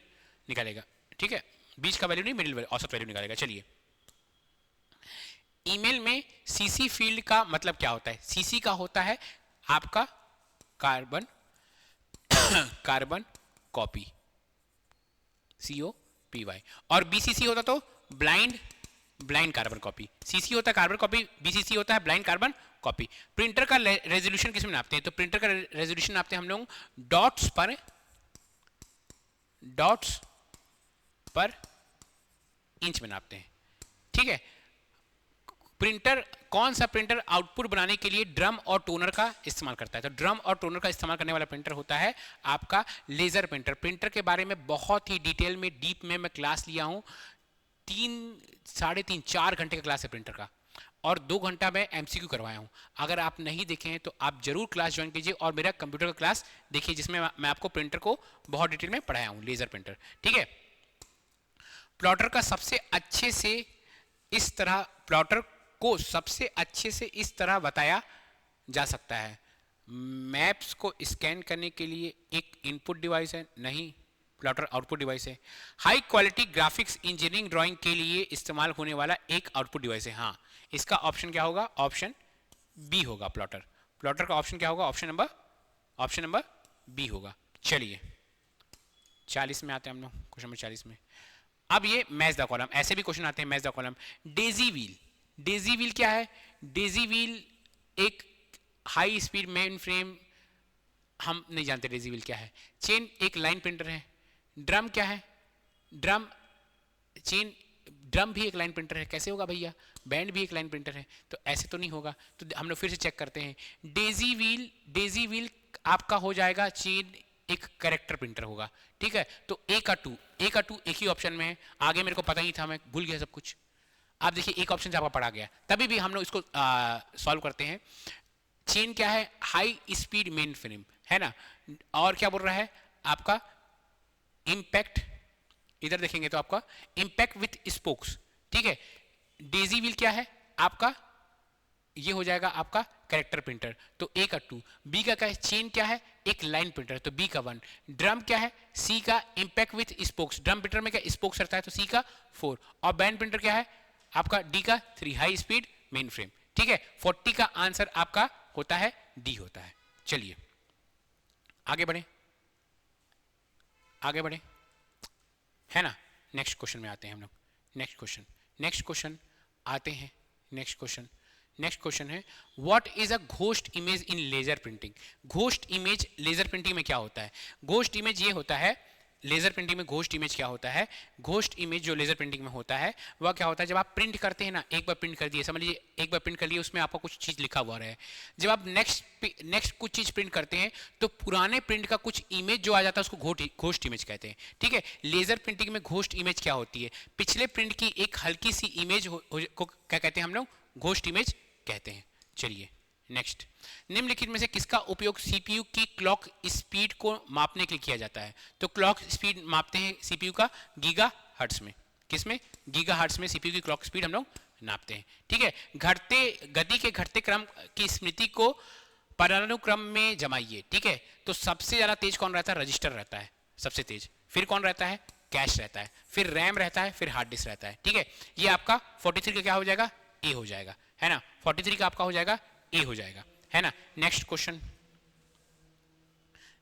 Speaker 1: निकालेगा, ठीक है, बीच का वैल्यू नहीं, मिडिल वैल्यू, औसत वैल्यू निकालेगा। चलिए, ईमेल में सीसी फील्ड का मतलब क्या होता है, सीसी का होता है आपका कार्बन कॉपी, COPY, और BCC होता तो ब्लाइंड कार्बन कॉपी। CC होता है कार्बन कॉपी, BCC होता है ब्लाइंड कार्बन कॉपी। प्रिंटर का रेजोल्यूशन किस में नापते हैं, तो प्रिंटर का रेजोल्यूशन नापते हैं हम लोग डॉट्स पर इंच में नापते हैं, ठीक है। प्रिंटर, कौन सा प्रिंटर आउटपुट बनाने के लिए ड्रम और टोनर का इस्तेमाल करता है, तो ड्रम और टोनर का इस्तेमाल करने वाला प्रिंटर होता है आपका लेजर प्रिंटर। प्रिंटर के बारे में बहुत ही डिटेल में, डीप में मैं क्लास लिया हूं, 3-4 घंटे का क्लास है प्रिंटर का, और 2 घंटा मैं MCQ करवाया हूं। अगर आप नहीं देखे हैं तो आप जरूर क्लास ज्वाइन कीजिए और मेरा कंप्यूटर का क्लास देखिए, जिसमें मैं आपको प्रिंटर को बहुत डिटेल में पढ़ाया हूं, लेजर प्रिंटर, ठीक है। प्लॉटर को सबसे अच्छे से इस तरह बताया जा सकता है, मैप्स को स्कैन करने के लिए एक इनपुट डिवाइस है, नहीं, प्लॉटर आउटपुट डिवाइस है। High quality graphics engineering drawing के लिए इस्तेमाल होने वाला एक आउटपुट डिवाइस है, हाँ, इसका ऑप्शन क्या होगा, ऑप्शन बी होगा। प्लॉटर का ऑप्शन क्या होगा, ऑप्शन नंबर बी होगा। चलिए, 40 में आते हैं हम लोग, क्वेश्चन नंबर 40 में। अब ये मैच द कॉलम, ऐसे भी क्वेश्चन आते हैं match the column. Daisy wheel क्या है, डेजी व्हील एक हाई स्पीड मेन फ्रेम, हम नहीं जानते डेजी व्हील क्या है। चेन एक लाइन प्रिंटर है। ड्रम क्या है, ड्रम भी एक लाइन प्रिंटर है, कैसे होगा भैया, बैंड भी एक लाइन प्रिंटर है, तो ऐसे तो नहीं होगा। तो हम लोग फिर से चेक करते हैं, डेजी व्हील आपका हो जाएगा, चेन एक कैरेक्टर प्रिंटर होगा, ठीक है। तो ए का टू एक ही ऑप्शन में है, आगे मेरे को पता ही था, मैं भूल गया सब कुछ। आप देखिए एक ऑप्शन से आपका पढ़ा गया, तभी भी हम लोग इसको सॉल्व करते हैं। चेन क्या है, हाई स्पीड मेन फ्रेम, है ना, और क्या बोल रहा है आपका इम्पैक्ट, इधर देखेंगे तो आपका इम्पैक्ट विथ स्पोक्स, ठीक है। डेजी व्हील क्या है आपका, ये हो जाएगा आपका कैरेक्टर प्रिंटर, तो ए का 2। बी का क्या है, चेन क्या है, एक लाइन प्रिंटर, तो बी का 1। ड्रम क्या है, सी का impact with spokes, drum printer में क्या स्पोक्स रहता है, तो सी का 4। और बैंड प्रिंटर क्या है आपका, डी का 3, हाई स्पीड मेन फ्रेम, ठीक है। 40 का आंसर आपका होता है डी होता है, चलिए आगे बढ़े, आगे बढ़े, है ना। नेक्स्ट क्वेश्चन में आते हैं हम लोग। नेक्स्ट क्वेश्चन आते हैं। नेक्स्ट क्वेश्चन है what is a ghost image in laser printing. Ghost image laser printing में क्या होता है? घोस्ट इमेज ये होता है, लेजर प्रिंटिंग में घोस्ट इमेज क्या होता है? घोस्ट इमेज जो लेजर प्रिंटिंग में होता है वह क्या होता है, जब आप प्रिंट करते हैं ना, एक बार प्रिंट कर दिए, समझ लीजिए एक बार प्रिंट कर लिए, उसमें आपका कुछ चीज लिखा हुआ रहे, जब आप नेक्स्ट कुछ चीज प्रिंट करते हैं तो पुराने प्रिंट का कुछ इमेज जो आ जाता है उसको घोस्ट इमेज कहते हैं। ठीक है, लेजर प्रिंटिंग में घोस्ट इमेज क्या होती है? पिछले प्रिंट की एक हल्की सी इमेज को क्या कहते हैं हम लोग? घोस्ट इमेज कहते हैं। चलिए नेक्स्ट, निम्नलिखित में से किसका उपयोग सीपीयू की क्लॉक स्पीड को मापने के लिए किया जाता है? तो क्लॉक स्पीड मापते हैं सीपीयू का गीगा हर्ट्ज में। किसमें? गीगा हर्ट्ज में सीपीयू की क्लॉक स्पीड हम लोग नापते हैं। ठीक है, गति के घटते क्रम की स्मृति को पदानुक्रम में जमाइए। ठीक है, तो सबसे ज्यादा तेज कौन रहता है? रजिस्टर रहता है सबसे तेज, फिर कौन रहता है? कैश रहता है, फिर रैम रहता है, फिर हार्ड डिस्क रहता है। ठीक है, ये आपका 43 का क्या हो जाएगा? ए हो जाएगा, है ना। 43 का आपका हो जाएगा ए हो जाएगा, है ना। Next question,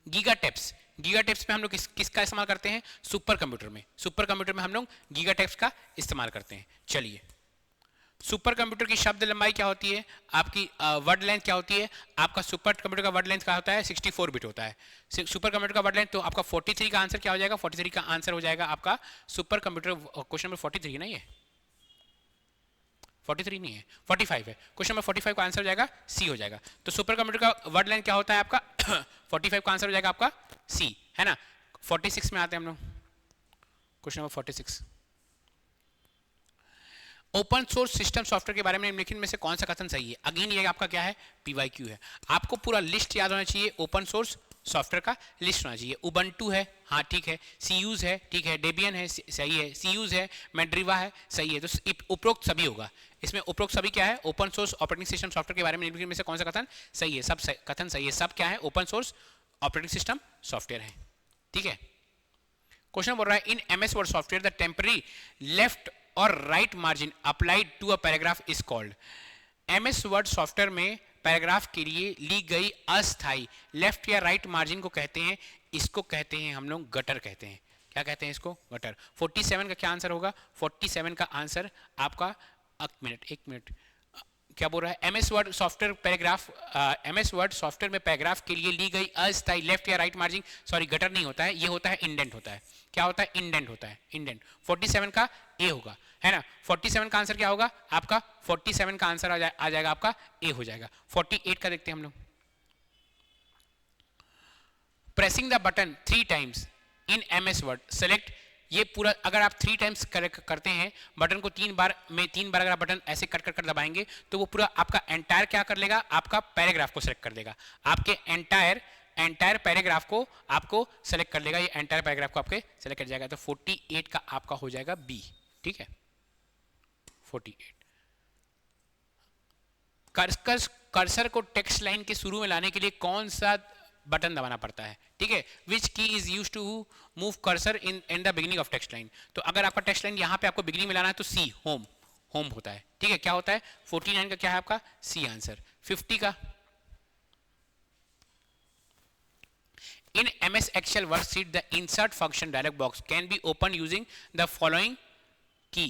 Speaker 1: giga tapes. Giga tapes में हम लोग किसका इस्तेमाल करते हैं? सुपर कंप्यूटर में। सुपर कंप्यूटर में हम लोग गीगा टेप्स का इस्तेमाल करते हैं। चलिए, सुपर कंप्यूटर की शब्द लंबाई क्या होती है? आपकी वर्ड लेंथ क्या होती है? आपका सुपर कंप्यूटर का वर्ड लेंथ क्या होता है? 64 बिट होता है सुपर कंप्यूटर का वर्ड लेंथ। तो आपका 43 का आंसर क्या हो जाएगा? 43 का आंसर हो जाएगा आपका सुपर कंप्यूटर। क्वेश्चन नंबर 43 नहीं है, 43 नहीं है, 45 है। क्वेश्चन नंबर 45 का आंसर हो जाएगा सी हो जाएगा। तो सुपर कंप्यूटर का वर्ड लेंथ क्या होता है आपका? 45 का आंसर हो जाएगा आपका सी, है ना। 46 में आते हैं हम लोग। Question number 46, open source system software के बारे में निम्नलिखित में से कौन सा कथन सही है? अगेन ये आपका क्या है? पीवाईक्यू है। आपको पूरा लिस्ट याद होना चाहिए, ओपन सोर्स सॉफ्टवेयर का लिस्ट होना चाहिए। उबंटू है, हाँ ठीक है। सीयूज है, ठीक है। डेबियन है, सही है। सीयूज है, मैड्रिवा है, सही है। तो उपरोक्त सभी होगा इसमें। उपरोक्त सभी क्या है? Open source operating system software के बारे में निम्नलिखित में से कौन सा कथन सही है? सब कथन सही है। सब क्या है? Open source operating system software है। ठीक है, क्वेश्चन बोल रहा है in MS Word software the temporary left और right margin applied to a paragraph is called. MS Word software में पैराग्राफ के लिए ली गई अस्थाई लेफ्ट या राइट मार्जिन को कहते हैं, इसको कहते हैं हम लोग गटर कहते हैं। क्या कहते हैं इसको? गटर। 47 का क्या आंसर होगा? 47 का आंसर आपका, एक मिनट क्या बोल रहा है? MS Word software paragraph, MS Word software में पैराग्राफ के लिए ली गई अस्थाई लेफ्ट या राइट मार्जिन, सॉरी गटर नहीं होता है, ये होता है इंडेंट होता है। क्या होता है? इंडेंट होता है, इंडेंट। 47 का ए होगा, है ना। 47 का आंसर क्या होगा आपका? 47 का आंसर आ जाएगा आपका ए हो जाएगा। 48 का देखते हैं हम लोग। Pressing the button 3 times in MS word select. ये पूरा अगर आप 3 टाइम्स करते हैं बटन को, 3 बार अगर आप बटन ऐसे कर दबाएंगे तो वो पूरा आपका एंटायर क्या कर लेगा? आपका पैराग्राफ को सेलेक्ट कर देगा। आपके एंटायर पैराग्राफ को आपको सेलेक्ट कर लेगा। ये एंटायर पैराग्राफ को आपके सेलेक्ट कर जाएगा। तो 48 का आपका हो जाएगा बी। ठीक है, 48। कर्सर को टेक्स्ट लाइन के शुरू में लाने के लिए कौन सा बटन दबाना पड़ता है? ठीक है, which key is use to move cursor in the beginning of text line. तो अगर आपका टेक्स्ट लाइन यहाँ पे आपको बिगिनिंग में लाना है तो सी, होम होता है। ठीक है, क्या होता है? 49 का क्या है आपका? C answer. 50 का, in MS Excel worksheet the insert function dialog box can be opened using the following key।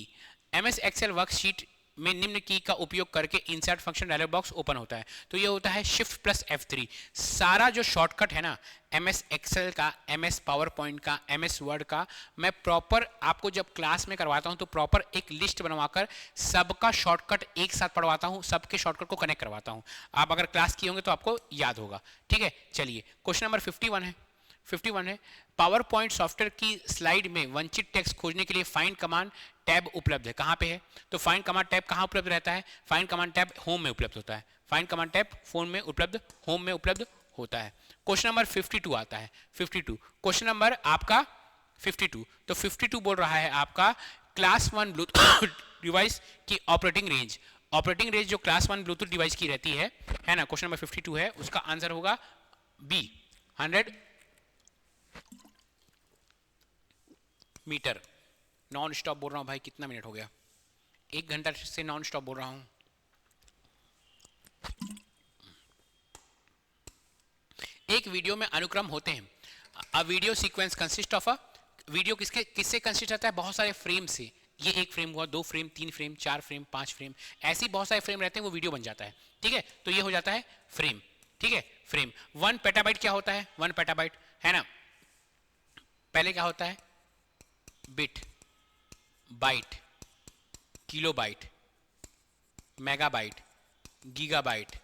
Speaker 1: MS Excel worksheet में निम्न की का उपयोग करके insert function dialog box open होता है। तो ये होता है शिफ्ट प्लस F3। सारा जो शॉर्टकट है ना MS एक्सेल का, MS पावर पॉइंट का, MS वर्ड का, मैं प्रॉपर आपको जब क्लास में करवाता हूं तो प्रॉपर एक लिस्ट बनवाकर सबका शॉर्टकट एक साथ पढ़वाता हूं, सबके शॉर्टकट को कनेक्ट करवाता हूं। आप अगर क्लास किए होंगे तो आपको याद होगा। ठीक है, चलिए क्वेश्चन नंबर 51 है पावर पॉइंट सॉफ्टवेयर की स्लाइड में वंचित टेक्स्ट खोजने के लिए फाइंड कमांड टैब उपलब्ध है। कहां पे है? तो फाइंड कमांड टैब कहां उपलब्ध रहता है? फाइंड कमांड टैब होम में उपलब्ध होता है। फाइंड कमांड टैब फोन में उपलब्ध, होम में उपलब्ध होता है। क्वेश्चन नंबर 52 आता है। 52 क्वेश्चन नंबर आपका 52। तो 52 बोल रहा है आपका क्लास 1 ब्लूटूथ डिवाइस की ऑपरेटिंग रेंज जो क्लास 1 ब्लूटूथ डिवाइस की रहती है ना। क्वेश्चन नंबर 52 है, उसका आंसर होगा बी 100 मीटर। नॉन स्टॉप बोल रहा हूं भाई, कितना मिनट हो गया? 1 घंटा से नॉन स्टॉप बोल रहा हूं। एक वीडियो में अनुक्रम होते हैं। A video sequence consist of a, video किससे कंसिस्ट होता है? बहुत सारे फ्रेम से। ये एक फ्रेम हुआ, 2 फ्रेम, 3 फ्रेम, 4 फ्रेम, 5 फ्रेम, ऐसे बहुत सारे फ्रेम रहते हैं, वो वीडियो बन जाता है। ठीक है, तो ये हो जाता है फ्रेम। ठीक है, फ्रेम। 1 पेटाबाइट क्या होता है? 1 पेटाबाइट है ना, पहले क्या होता है? Bit, byte, kilobyte, megabyte, gigabyte,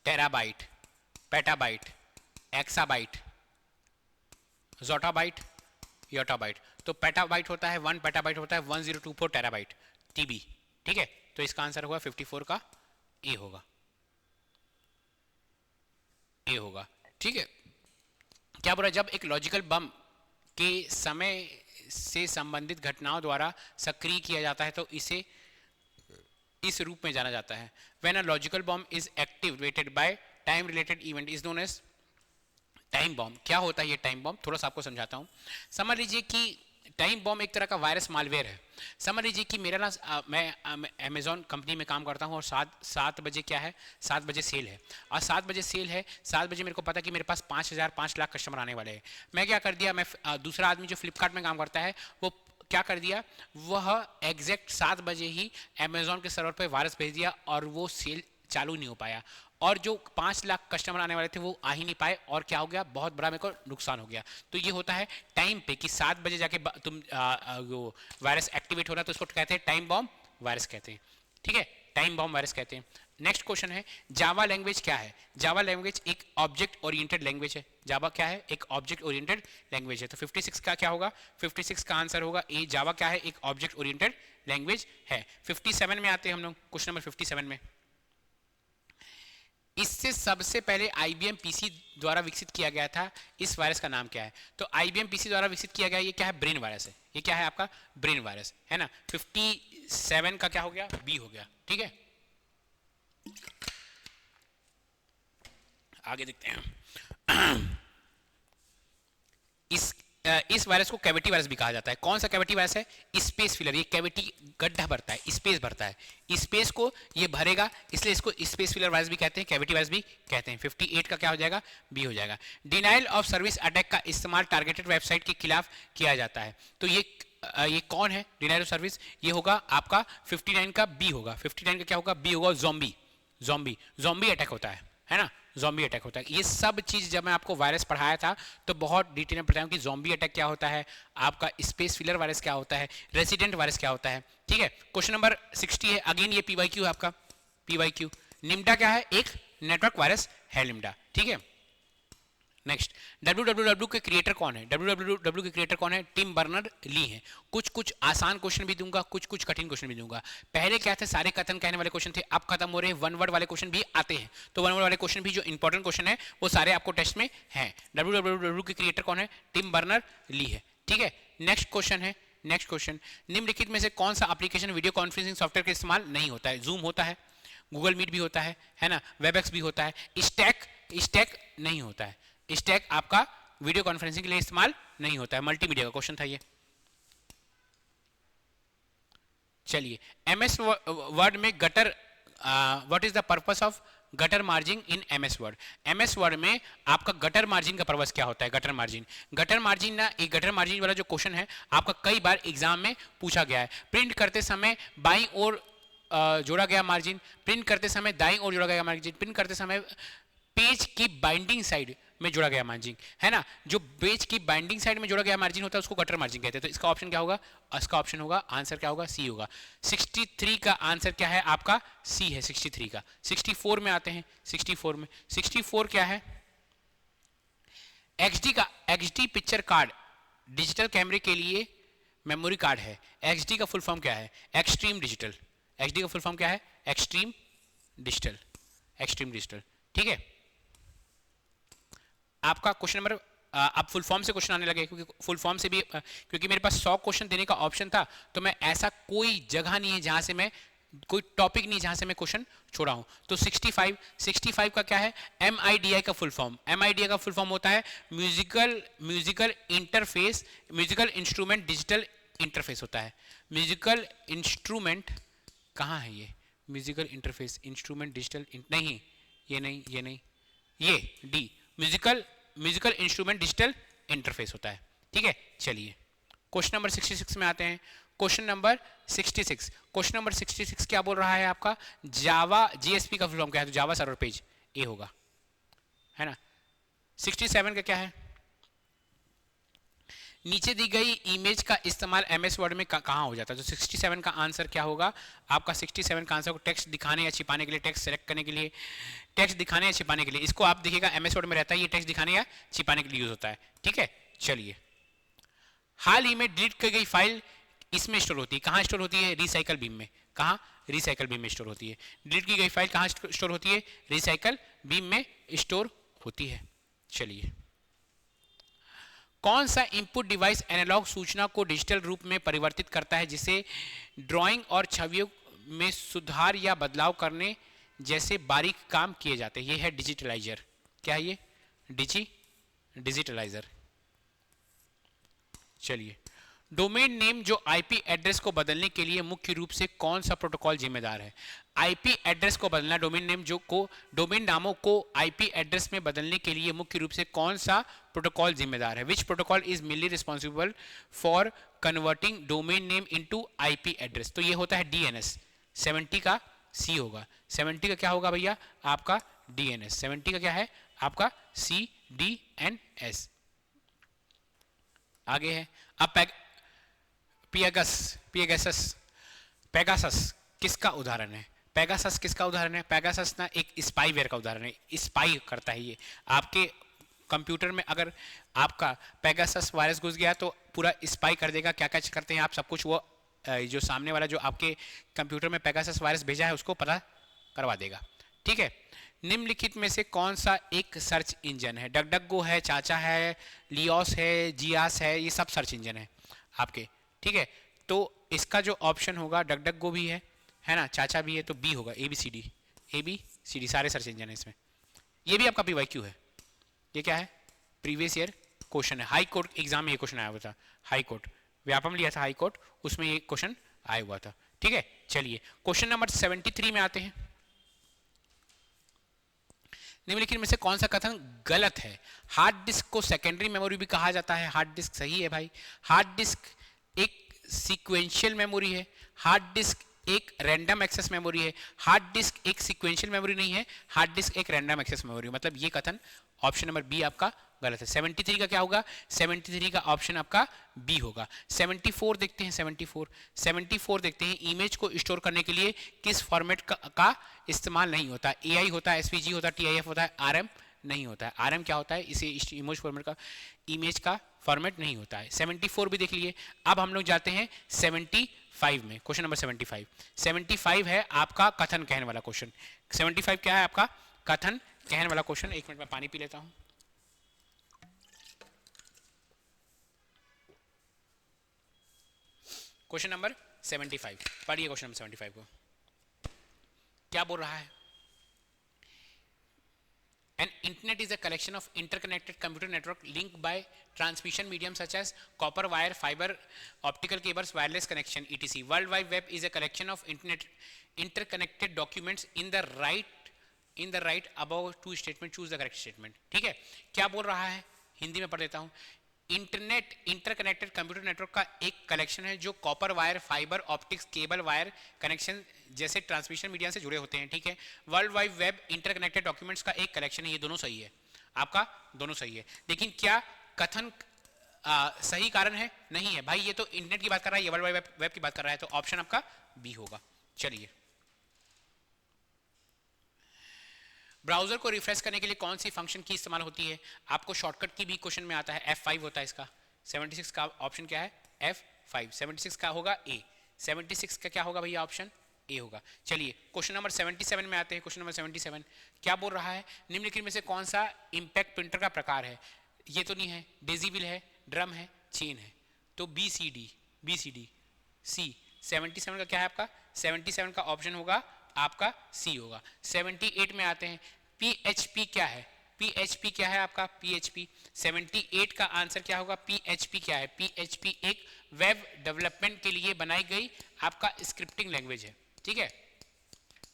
Speaker 1: terabyte, petabyte, exabyte, zettabyte, yottabyte. तो पेटाबाइट होता है 1 पेटाबाइट होता है 1024 टेराबाइट टीबी। ठीक है, तो इसका आंसर होगा 54 का ए होगा, ए होगा। ठीक है, क्या बोला? जब एक लॉजिकल बम के समय से संबंधित घटनाओं द्वारा सक्रिय किया जाता है तो इसे इस रूप में जाना जाता है। When a logical bomb is activated by time related event is known as time bomb. क्या होता है ये टाइम बॉम्ब? थोड़ा सा आपको समझाता हूँ। समझ लीजिए कि टाइम बॉम्ब एक तरह का वायरस मालवेयर है। समझ लीजिए कि मेरा ना मैं अमेजोन कंपनी में काम करता हूँ और 7 बजे क्या है, 7 बजे सेल है, और 7 बजे सेल है, 7 बजे मेरे को पता कि मेरे पास 5 लाख कस्टमर आने वाले हैं। मैं क्या कर दिया, मैं दूसरा आदमी जो फ्लिपकार्ट में काम करता है वो क्या कर दिया, वह एग्जैक्ट 7 बजे ही अमेजोन के सर्वर पर वायरस भेज दिया और वो सेल चालू नहीं हो पाया, और जो 5 लाख कस्टमर आने वाले थे वो आ ही नहीं पाए, और क्या हो गया, बहुत बड़ा मेरे को नुकसान हो गया। तो ये होता है टाइम पे कि 7 बजे जाके तुम वो वायरस एक्टिवेट हो रहा है, तो उसको कहते हैं टाइम बॉम्ब वायरस कहते हैं। ठीक है, टाइम बॉम्ब वायरस कहते हैं। नेक्स्ट क्वेश्चन है, जावा लैंग्वेज क्या है? जावा लैंग्वेज एक ऑब्जेक्ट ओरिएंटेड लैंग्वेज है। जावा क्या है? एक ऑब्जेक्ट ओरिएंटेड लैंग्वेज है। तो 56 का क्या होगा? 56 का आंसर होगा ए। जावा क्या है? एक ऑब्जेक्ट ओरिएंटेड लैंग्वेज है। 57 में आते हैं हम लोग, क्वेश्चन नंबर 57 में। इससे सबसे पहले IBM PC द्वारा विकसित किया गया था, इस वायरस का नाम क्या है? तो IBM PC द्वारा विकसित किया गया, ये क्या है? ब्रेन वायरस है। ये क्या है आपका? ब्रेन वायरस है ना। 57 का क्या हो गया? बी हो गया। ठीक है, आगे देखते हैं। इस वायरस को कैविटी वायरस भी कहा जाता है। कौन सा कैविटी वायरस है? Space filler. ये कैविटी गड्ढा भरता है, स्पेस भरता है, स्पेस को ये भरेगा, इसलिए इसको स्पेस फिलर वायरस भी कहते हैं, कैविटी वायरस भी कहते हैं। 58 का क्या हो जाएगा? बी हो जाएगा। डिनाइल ऑफ सर्विस अटैक का इस्तेमाल टारगेटेड वेबसाइट के खिलाफ किया जाता है। तो ये कौन है डिनाइल ऑफ सर्विस? ये होगा आपका 59 का बी होगा। 59 का क्या होगा? बी होगा। ज़ॉम्बी, ज़ॉम्बी, ज़ॉम्बी अटैक होता है ना, ज़ॉम्बी अटैक होता है। ये सब चीज़ जब मैं आपको वायरस पढ़ाया था तो बहुत डिटेल में बताया कि ज़ॉम्बी अटैक क्या होता है, आपका स्पेस फिलर वायरस क्या होता है, रेसिडेंट वायरस क्या होता है। ठीक है, क्वेश्चन नंबर 60 है। अगेन ये PYQ है आपका, PYQ। निम्डा क्या है? एक नेटवर्क वायरस है निम्डा। ठीक है, नेक्स्ट, www के क्रिएटर कौन है? www के क्रिएटर कौन है? टिम बर्नर ली है। कुछ आसान क्वेश्चन भी दूंगा, कुछ कठिन क्वेश्चन भी दूंगा। पहले क्या थे? सारे कथन कहने वाले क्वेश्चन थे, अब खत्म हो रहे हैं, वन वर्ड वाले क्वेश्चन भी आते हैं। तो वन वर्ड वाले क्वेश्चन भी जो इंपॉर्टेंट क्वेश्चन है वो सारे आपको टेस्ट में हैं। www के क्रिएटर कौन है? टिम बर्नर ली है। ठीक है, नेक्स्ट क्वेश्चन है, नेक्स्ट क्वेश्चन, निम्नलिखित में से कौन सा एप्लीकेशन वीडियो कॉन्फ्रेंसिंग सॉफ्टवेयर का इस्तेमाल नहीं होता है? जूम होता है, गूगल मीट भी होता है ना, वेबएक्स भी होता है, स्टैक नहीं होता है। स्टैक आपका वीडियो कॉन्फ्रेंसिंग के लिए इस्तेमाल नहीं होता है। मल्टीमीडिया का क्वेश्चन था ये। चलिए, MS वर्ड में gutter, what is the purpose of gutter margin in MS word? MS word में आपका गटर मार्जिन का पर्पस क्या होता है? गटर मार्जिन, गटर मार्जिन ना, एक गटर मार्जिन वाला जो क्वेश्चन है आपका कई बार एग्जाम में पूछा गया है। प्रिंट करते समय बाईं ओर जोड़ा गया मार्जिन, प्रिंट करते समय दाईं ओर जोड़ा गया मार्जिन, प्रिंट करते समय पेज की बाइंडिंग साइड में जोड़ा गया मार्जिन, है ना। जो पेज की बाइंडिंग साइड में जोड़ा गया मार्जिन होता है उसको गटर मार्जिन कहते हैं। तो इसका ऑप्शन क्या होगा? इसका ऑप्शन होगा, आंसर क्या होगा? सी होगा। 63 का आंसर क्या है आपका? सी है 63 का। 64 में आते हैं, 64 में, 64 क्या है? XD पिक्चर कार्ड डिजिटल कैमरे के लिए मेमोरी कार्ड है। XD का फुल फॉर्म क्या है? Extreme digital. XD का फुल फॉर्म क्या है? Extreme digital, extreme digital. ठीक है, आपका क्वेश्चन नंबर, अब फुल फॉर्म से क्वेश्चन आने लगे, क्योंकि फुल फॉर्म से भी क्योंकि मेरे पास 100 क्वेश्चन देने का ऑप्शन था, तो मैं ऐसा कोई जगह नहीं है जहां से मैं, कोई टॉपिक नहीं जहां से मैं क्वेश्चन छोड़ा हूं। तो 65 का क्या है? MIDI का फुल फॉर्म, MIDI का फुल फॉर्म होता है musical interface, musical instrument digital interface होता है। म्यूजिकल इंस्ट्रूमेंट कहाँ है ये? म्यूजिकल इंटरफेस इंस्ट्रूमेंट डिजिटल नहीं, ये नहीं, ये नहीं, ये D, musical musical instrument digital interface होता है। ठीक है, चलिए क्वेश्चन नंबर 66 में आते हैं। क्वेश्चन नंबर 66, क्वेश्चन नंबर 66 क्या बोल रहा है आपका, जावा जीएसपी का फुल फॉर्म क्या है, तो जावा सर्वर पेज ए होगा, है ना। 67 का क्या है, नीचे दी गई इमेज का इस्तेमाल एमएस वर्ड में कहाँ हो जाता है, तो 67 का आंसर क्या होगा आपका, 67 का आंसर को टेक्स्ट दिखाने या छिपाने के लिए, टेक्स्ट सेलेक्ट करने के लिए, टेक्स्ट दिखाने या छिपाने के लिए, इसको आप देखिएगा एमएस वर्ड में रहता है, ये टेक्स्ट दिखाने या छिपाने के लिए यूज होता है। ठीक है, चलिए हाल ही में डिलीट की गई फाइल इसमें स्टोर होती है, कहाँ स्टोर होती है, रिसाइकल बीम में। कहाँ, रिसाइकल बीम में स्टोर होती है। डिलीट की गई फाइल कहाँ स्टोर होती है, रिसाइकल बीम में स्टोर होती है। चलिए कौन सा इनपुट डिवाइस एनालॉग सूचना को डिजिटल रूप में परिवर्तित करता है, जिसे ड्राइंग और छवियों में सुधार या बदलाव करने जैसे बारीक काम किए जाते हैं, ये है डिजिटलाइजर। क्या है ये, डिजिटलाइजर। चलिए डोमेन नेम जो आईपी एड्रेस को बदलने के लिए मुख्य रूप से कौन सा प्रोटोकॉल जिम्मेदार है, आईपी एड्रेस को बदलना, डोमेन नेम जो को, डोमेन नामों को आईपी एड्रेस में बदलने के लिए मुख्य रूप से कौन सा प्रोटोकॉल जिम्मेदार है, विच protocol is mainly responsible for converting domain name into IP address, तो ये होता है डीएनएस। 70 का सी होगा, 70 का क्या होगा भैया आपका डीएनएस, 70 का क्या है आपका सी डी एन एस। आगे है अब पेगासस किसका उदाहरण है, पेगासस किसका उदाहरण है, पेगासस ना एक स्पाईवेयर का उदाहरण है, स्पाई करता है ये आपके कंप्यूटर में। अगर आपका पेगासस वायरस घुस गया तो पूरा स्पाई कर देगा, क्या क्या करते हैं आप सब कुछ, वो जो सामने वाला जो आपके कंप्यूटर में पेगासस वायरस भेजा है उसको पता करवा देगा। ठीक है, निम्नलिखित में से कौन सा एक सर्च इंजन है, डगडगगो है, चाचा है, लियोस है, जियास है, ये सब सर्च इंजन है आपके। ठीक है, तो इसका जो ऑप्शन होगा डगडगगो भी है ना, चाचा भी है, तो बी होगा, ABCD सारे सर्च इंजन है इसमें। ये भी आपका PYQ है, ये क्या है प्रीवियस ईयर क्वेश्चन है, हाई कोर्ट एग्जाम में ये क्वेश्चन आया हुआ था, हाई कोर्ट व्यापम लिया था हाई कोर्ट, उसमें ये क्वेश्चन आया हुआ था। ठीक है, चलिए क्वेश्चन नंबर 73 में आते हैं। निम्नलिखित में से कौन सा कथन गलत है, हार्ड डिस्क को सेकेंडरी मेमोरी भी कहा जाता है, हार्ड डिस्क सही है भाई, हार्ड डिस्क एक सीक्वेंशियल मेमोरी है, हार्ड डिस्क एक रैंडम एक्सेस मेमोरी है, हार्ड डिस्क एक सीक्वेंशियल मेमोरी नहीं है, हार्ड डिस्क एक रैंडम एक्सेस मेमोरी, मतलब ये कथन ऑप्शन नंबर बी आपका गलत है। 73 का क्या होगा, 73 का ऑप्शन आपका बी होगा। 74 देखते हैं, 74 देखते हैं, इमेज को स्टोर करने के लिए किस फॉर्मेट का इस्तेमाल नहीं होता, AI होता है, SVG होता है, TIF होता है, RM नहीं होता है। RM क्या होता है, इसे इमेज फॉर्मेट का, इमेज का फॉर्मेट नहीं होता है। 74 भी देख लिए। अब हम लोग जाते हैं 75 में, क्वेश्चन नंबर 75 है आपका कथन कहने वाला क्वेश्चन। 75 क्या है आपका कथन कहने वाला क्वेश्चन। एक मिनट में पानी पी लेता हूं। क्वेश्चन नंबर 75 पढ़िए, क्वेश्चन नंबर 75 को क्या बोल रहा है। An internet is a collection of interconnected computer network linked by transmission medium such as copper wire, fiber, optical cables, wireless connection, etc. World Wide Web is a collection of interconnected documents in the right above two statement. Choose the correct statement. ठीक है, क्या बोल रहा है, हिंदी में पढ़ देता हूँ। इंटरनेट इंटरकनेक्टेड कंप्यूटर नेटवर्क का एक कलेक्शन है जो copper wire, fibre, optics, cable, wire connection जैसे ट्रांसमिशन मीडिया से जुड़े होते हैं। ठीक है, world wide web interconnected documents का एक कलेक्शन है। ये दोनों सही है, आपका दोनों सही है, लेकिन क्या कथन सही कारण है, नहीं है भाई। ये तो इंटरनेट की बात कर रहा है, ये वर्ल्ड वाइड वेब की बात कर रहा है, तो ऑप्शन आपका बी होगा। चलिए, ब्राउजर को रिफ्रेश करने के लिए कौन सी फंक्शन की इस्तेमाल होती है, आपको शॉर्टकट की भी क्वेश्चन में आता है, F5 होता है इसका। 76 का ऑप्शन क्या है, F5। 76 का होगा ए, 76 का क्या होगा भैया, ऑप्शन ए होगा। चलिए क्वेश्चन नंबर 77 में आते हैं। क्वेश्चन नंबर 77 क्या बोल रहा है, निम्नलिखित में से कौन सा इंपैक्ट प्रिंटर का प्रकार है, ये तो नहीं है, डेजीबिल है, ड्रम है, चेन है, तो BCD सी। 77 का क्या है आपका, 77 का ऑप्शन होगा आपका सी होगा। 78 में आते हैं, PHP क्या है, PHP क्या है आपका, PHP 78 का आंसर क्या होगा, PHP क्या है, PHP एक वेब डेवलपमेंट के लिए बनाई गई आपका स्क्रिप्टिंग लैंग्वेज है। ठीक है,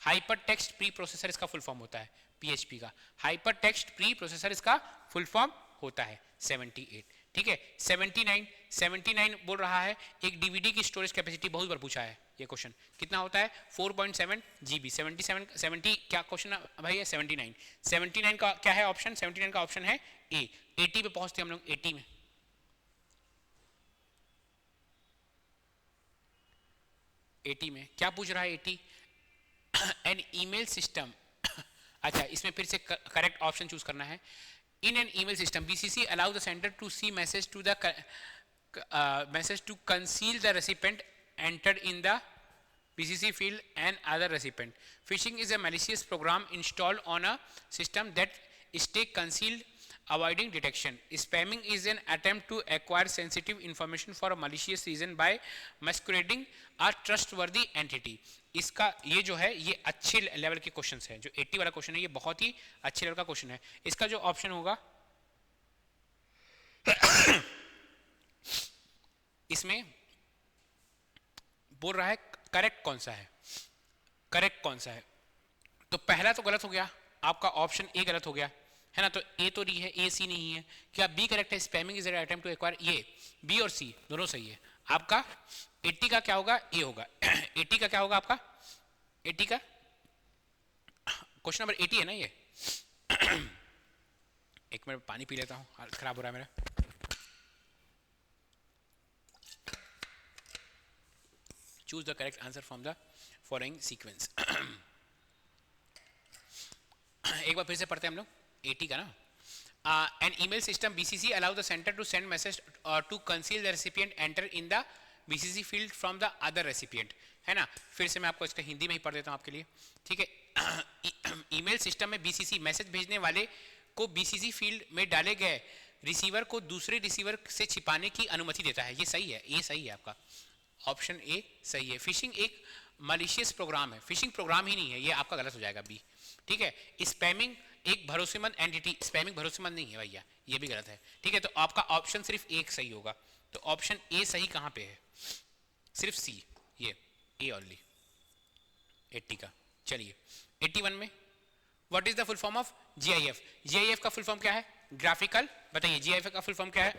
Speaker 1: हाइपर टेक्स्ट प्री प्रोसेसर इसका फुल फॉर्म होता है, PHP का हाइपर टेक्स्ट प्री प्रोसेसर इसका फुल फॉर्म होता है 78। ठीक है, 79 बोल रहा है एक डीवीडी की स्टोरेज कैपेसिटी, बहुत बार पूछा है ये क्वेश्चन, कितना होता है 4.7 GB। 70 क्या क्वेश्चन भाई है 79 का क्या है ऑप्शन, 79 का ऑप्शन है ए। 80 पे पहुंचते हम लोग, 80 में 80 में क्या पूछ रहा है 80, एन ईमेल सिस्टम। अच्छा, इसमें फिर से करेक्ट ऑप्शन चूज करना है। In an email system BCC allow the sender to see message to the message to conceal the recipient entered in the BCC field and other recipient. Phishing is a malicious program installed on a system that stay concealed avoiding detection. Spamming is an attempt to acquire sensitive information for a malicious reason by masquerading a trustworthy entity. इसका ये जो है ये अच्छे level के question है, जो 80 वाला क्वेश्चन है ये बहुत ही अच्छे लेवल का क्वेश्चन है। इसका जो ऑप्शन होगा इसमें बोल रहा है करेक्ट कौन सा है, करेक्ट कौन सा है। तो पहला तो गलत हो गया, आपका ऑप्शन ए गलत हो गया है ना, तो ए तो नहीं है, ए सी नहीं है। क्या बी करेक्ट है, spamming is an attempt to acquire, ये बी और सी दोनों सही है। आपका 80 का क्या होगा, ए होगा। 80 का क्या होगा आपका, 80 का क्वेश्चन नंबर 80 है ना ये। एक मिनट पानी पी लेता हूँ, हालत खराब हो रहा है मेरा। Choose the correct answer from the following sequence. एक बार फिर से पढ़ते हैं हम लोग 80 का ना। An email system BCC allow the sender to send message to conceal the recipient enter in the BCC field from the other recipient, है ना। फिर से मैं आपको इसका हिंदी में ही पढ़ देता हूँ आपके लिए, ठीक है। ईमेल सिस्टम में BCC मैसेज भेजने वाले को BCC फील्ड में डाले गए रिसीवर को दूसरे रिसीवर से छिपाने की अनुमति देता है। ये सही है, ये सही है आपका ऑप्शन ए सही है। फिशिंग एक मलिशियस प्रोग्राम है, फिशिंग प्रोग्राम ही नहीं है, ये आपका गलत हो जाएगा बी, ठीक है। स्पैमिंग एक भरोसेमंद एंटिटी, स्पैमिंग भरोसेमंद नहीं है भैया, ये भी गलत है, ठीक है। तो आपका ऑप्शन सिर्फ एक सही होगा, तो ऑप्शन ए सही कहाँ पे है, सिर्फ सी, ये ए ओनली 80 का। चलिए 81 में what is the full form of GIF. GIF का फुल फॉर्म क्या है, ग्राफिकल, बताइए जीआईएफ का फुल फॉर्म क्या है।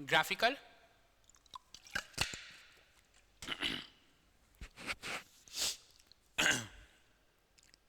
Speaker 1: ग्राफिकल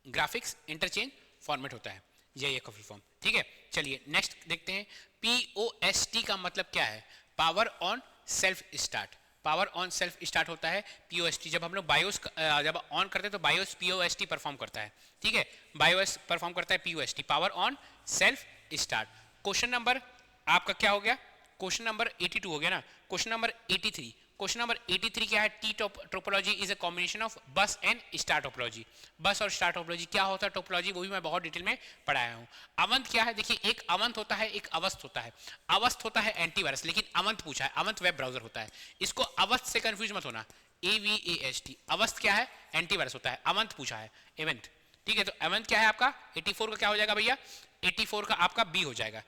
Speaker 1: ग्राफिक्स इंटरचेंज फॉर्मेट होता है, ये का फुल फॉर्म, ठीक है। चलिए नेक्स्ट देखते हैं, पीओएसटी का मतलब क्या है, power on self start. Power on self start होता है पीओएसटी। जब हम लोग बायोस जब ऑन करते हैं तो बायोस पीओएसटी परफॉर्म करता है, ठीक है। बायोस परफॉर्म करता है POST, power on self start. Question number आपका क्या हो गया, क्वेश्चन नंबर 82 हो गया ना। क्वेश्चन नंबर 83, क्वेश्चन नंबर 83 क्या है, T topology is a combination of बस एंड स्टार टोपोलॉजी। बस और स्टार टोपोलॉजी क्या होता है, टोपोलॉजी वो भी मैं बहुत डिटेल में पढ़ाया हूँ। अवंत क्या है, देखिए एक अवंत होता है, एक अवस्थ होता है। अवस्थ होता है एंटीवायरस, लेकिन अवंत पूछा है, अवंत वेब ब्राउजर होता है। इसको अवस्थ से कंफ्यूज मत होना, AVAST। अवस्थ क्या है, एंटीवायरस होता है। अवंत पूछा है, इवेंट, ठीक है। तो अवंत क्या है आपका, 84 का क्या हो जाएगा भैया, 84 का आपका बी हो जाएगा,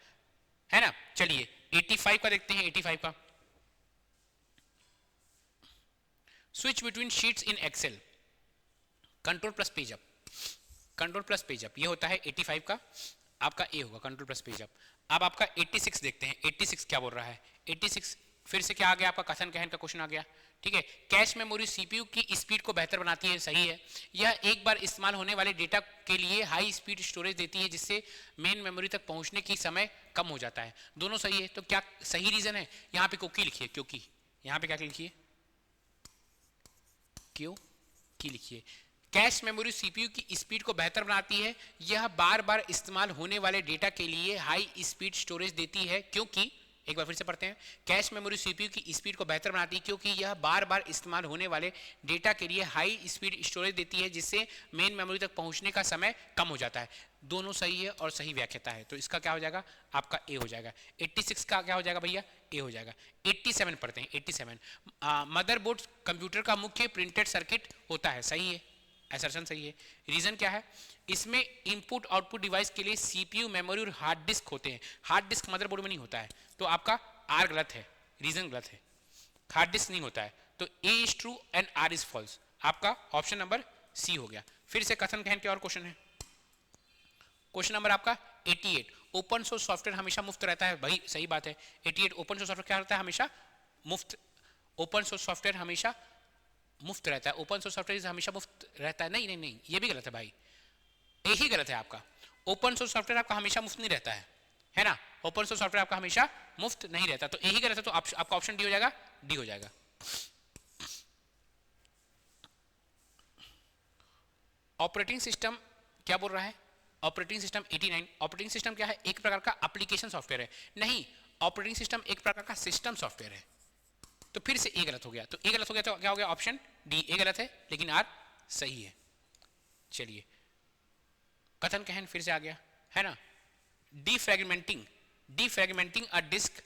Speaker 1: है ना। चलिए 85 का देखते हैं, 85 का switch between sheets in Excel, control plus page up, control plus page up, ये होता है 85 का आपका ए होगा, कंट्रोल प्लस पेज अप। अब आपका 86 देखते हैं, 86 क्या बोल रहा है। 86 फिर से क्या आ गया आपका, कथन कहन का क्वेश्चन आ गया, ठीक है। कैश मेमोरी सीपीयू की स्पीड को बेहतर बनाती है, सही है। यह एक बार इस्तेमाल होने वाले डेटा के लिए हाई स्पीड स्टोरेज देती है, जिससे मेन मेमोरी तक पहुंचने की समय कम हो जाता है। दोनों सही है, तो क्या सही रीजन है, यहाँ पे क्योंकि लिखिए, क्योंकि यहाँ पे क्या लिखिए, क्यों की लिखिए। कैश मेमोरी सीपीयू की स्पीड को बेहतर बनाती है, यह बार बार इस्तेमाल होने वाले डेटा के लिए हाई स्पीड स्टोरेज देती है, क्योंकि एक बार फिर से पढ़ते हैं, कैश मेमोरी सीपीयू की स्पीड को बेहतर बनाती है क्योंकि यह बार बार इस्तेमाल होने वाले डेटा के लिए हाई स्पीड स्टोरेज देती है, जिससे मेन मेमोरी तक पहुंचने का समय कम हो जाता है। दोनों सही है और सही व्याख्याता है, तो इसका क्या हो जाएगा आपका ए हो जाएगा। 86 का क्या हो जाएगा भैया, ए हो जाएगा। 87 पढ़ते हैं, 87 मदरबोर्ड कंप्यूटर का मुख्य प्रिंटेड सर्किट होता है, सही है, असर्शन सही है। रीजन क्या है, इसमें इनपुट आउटपुट डिवाइस के लिए सीपीयू मेमोरी और हार्ड डिस्क होते हैं। हार्ड डिस्क मदरबोर्ड में नहीं होता है, तो आपका आर गलत है, रीजन गलत है, हार्ड डिस्क नहीं होता है, तो A is true and R is false. आपका ऑप्शन नंबर सी हो गया। फिर से कथन कहन के और क्वेश्चन है, क्वेश्चन नंबर आपका 88 ओपन सोर्स सॉफ्टवेयर हमेशा मुफ्त रहता है, भाई सही बात है। 88 ओपन सोर्स सॉफ्टवेयर क्या रहता है, हमेशा मुफ्त। ओपन सोर्स सॉफ्टवेयर हमेशा मुफ्त रहता है, ओपन सोर्स सॉफ्टवेयर हमेशा मुफ्त रहता है। नहीं नहीं नहीं, ये भी गलत है भाई, यही गलत है आपका। ओपन सोर्स सॉफ्टवेयर आपका हमेशा मुफ्त नहीं रहता है ना, ओपन सोर्स सॉफ्टवेयर आपका हमेशा मुफ्त नहीं रहता, तो यही गलत है। तो आपका ऑप्शन डी हो जाएगा, डी हो जाएगा। ऑपरेटिंग सिस्टम क्या बोल रहा है, ऑपरेटिंग सिस्टम 89। ऑपरेटिंग सिस्टम क्या है, एक प्रकार का एप्लीकेशन सॉफ्टवेयर है। नहीं, ऑपरेटिंग सिस्टम एक प्रकार का सिस्टम सॉफ्टवेयर है। तो फिर से ए गलत हो गया, तो ए गलत हो गया तो क्या हो गया, ऑप्शन डी ए गलत है, लेकिन आर सही है। चलिए कथन कहन फिर से आ गया है ना। डिफ्रैगमेंटिंग अ disc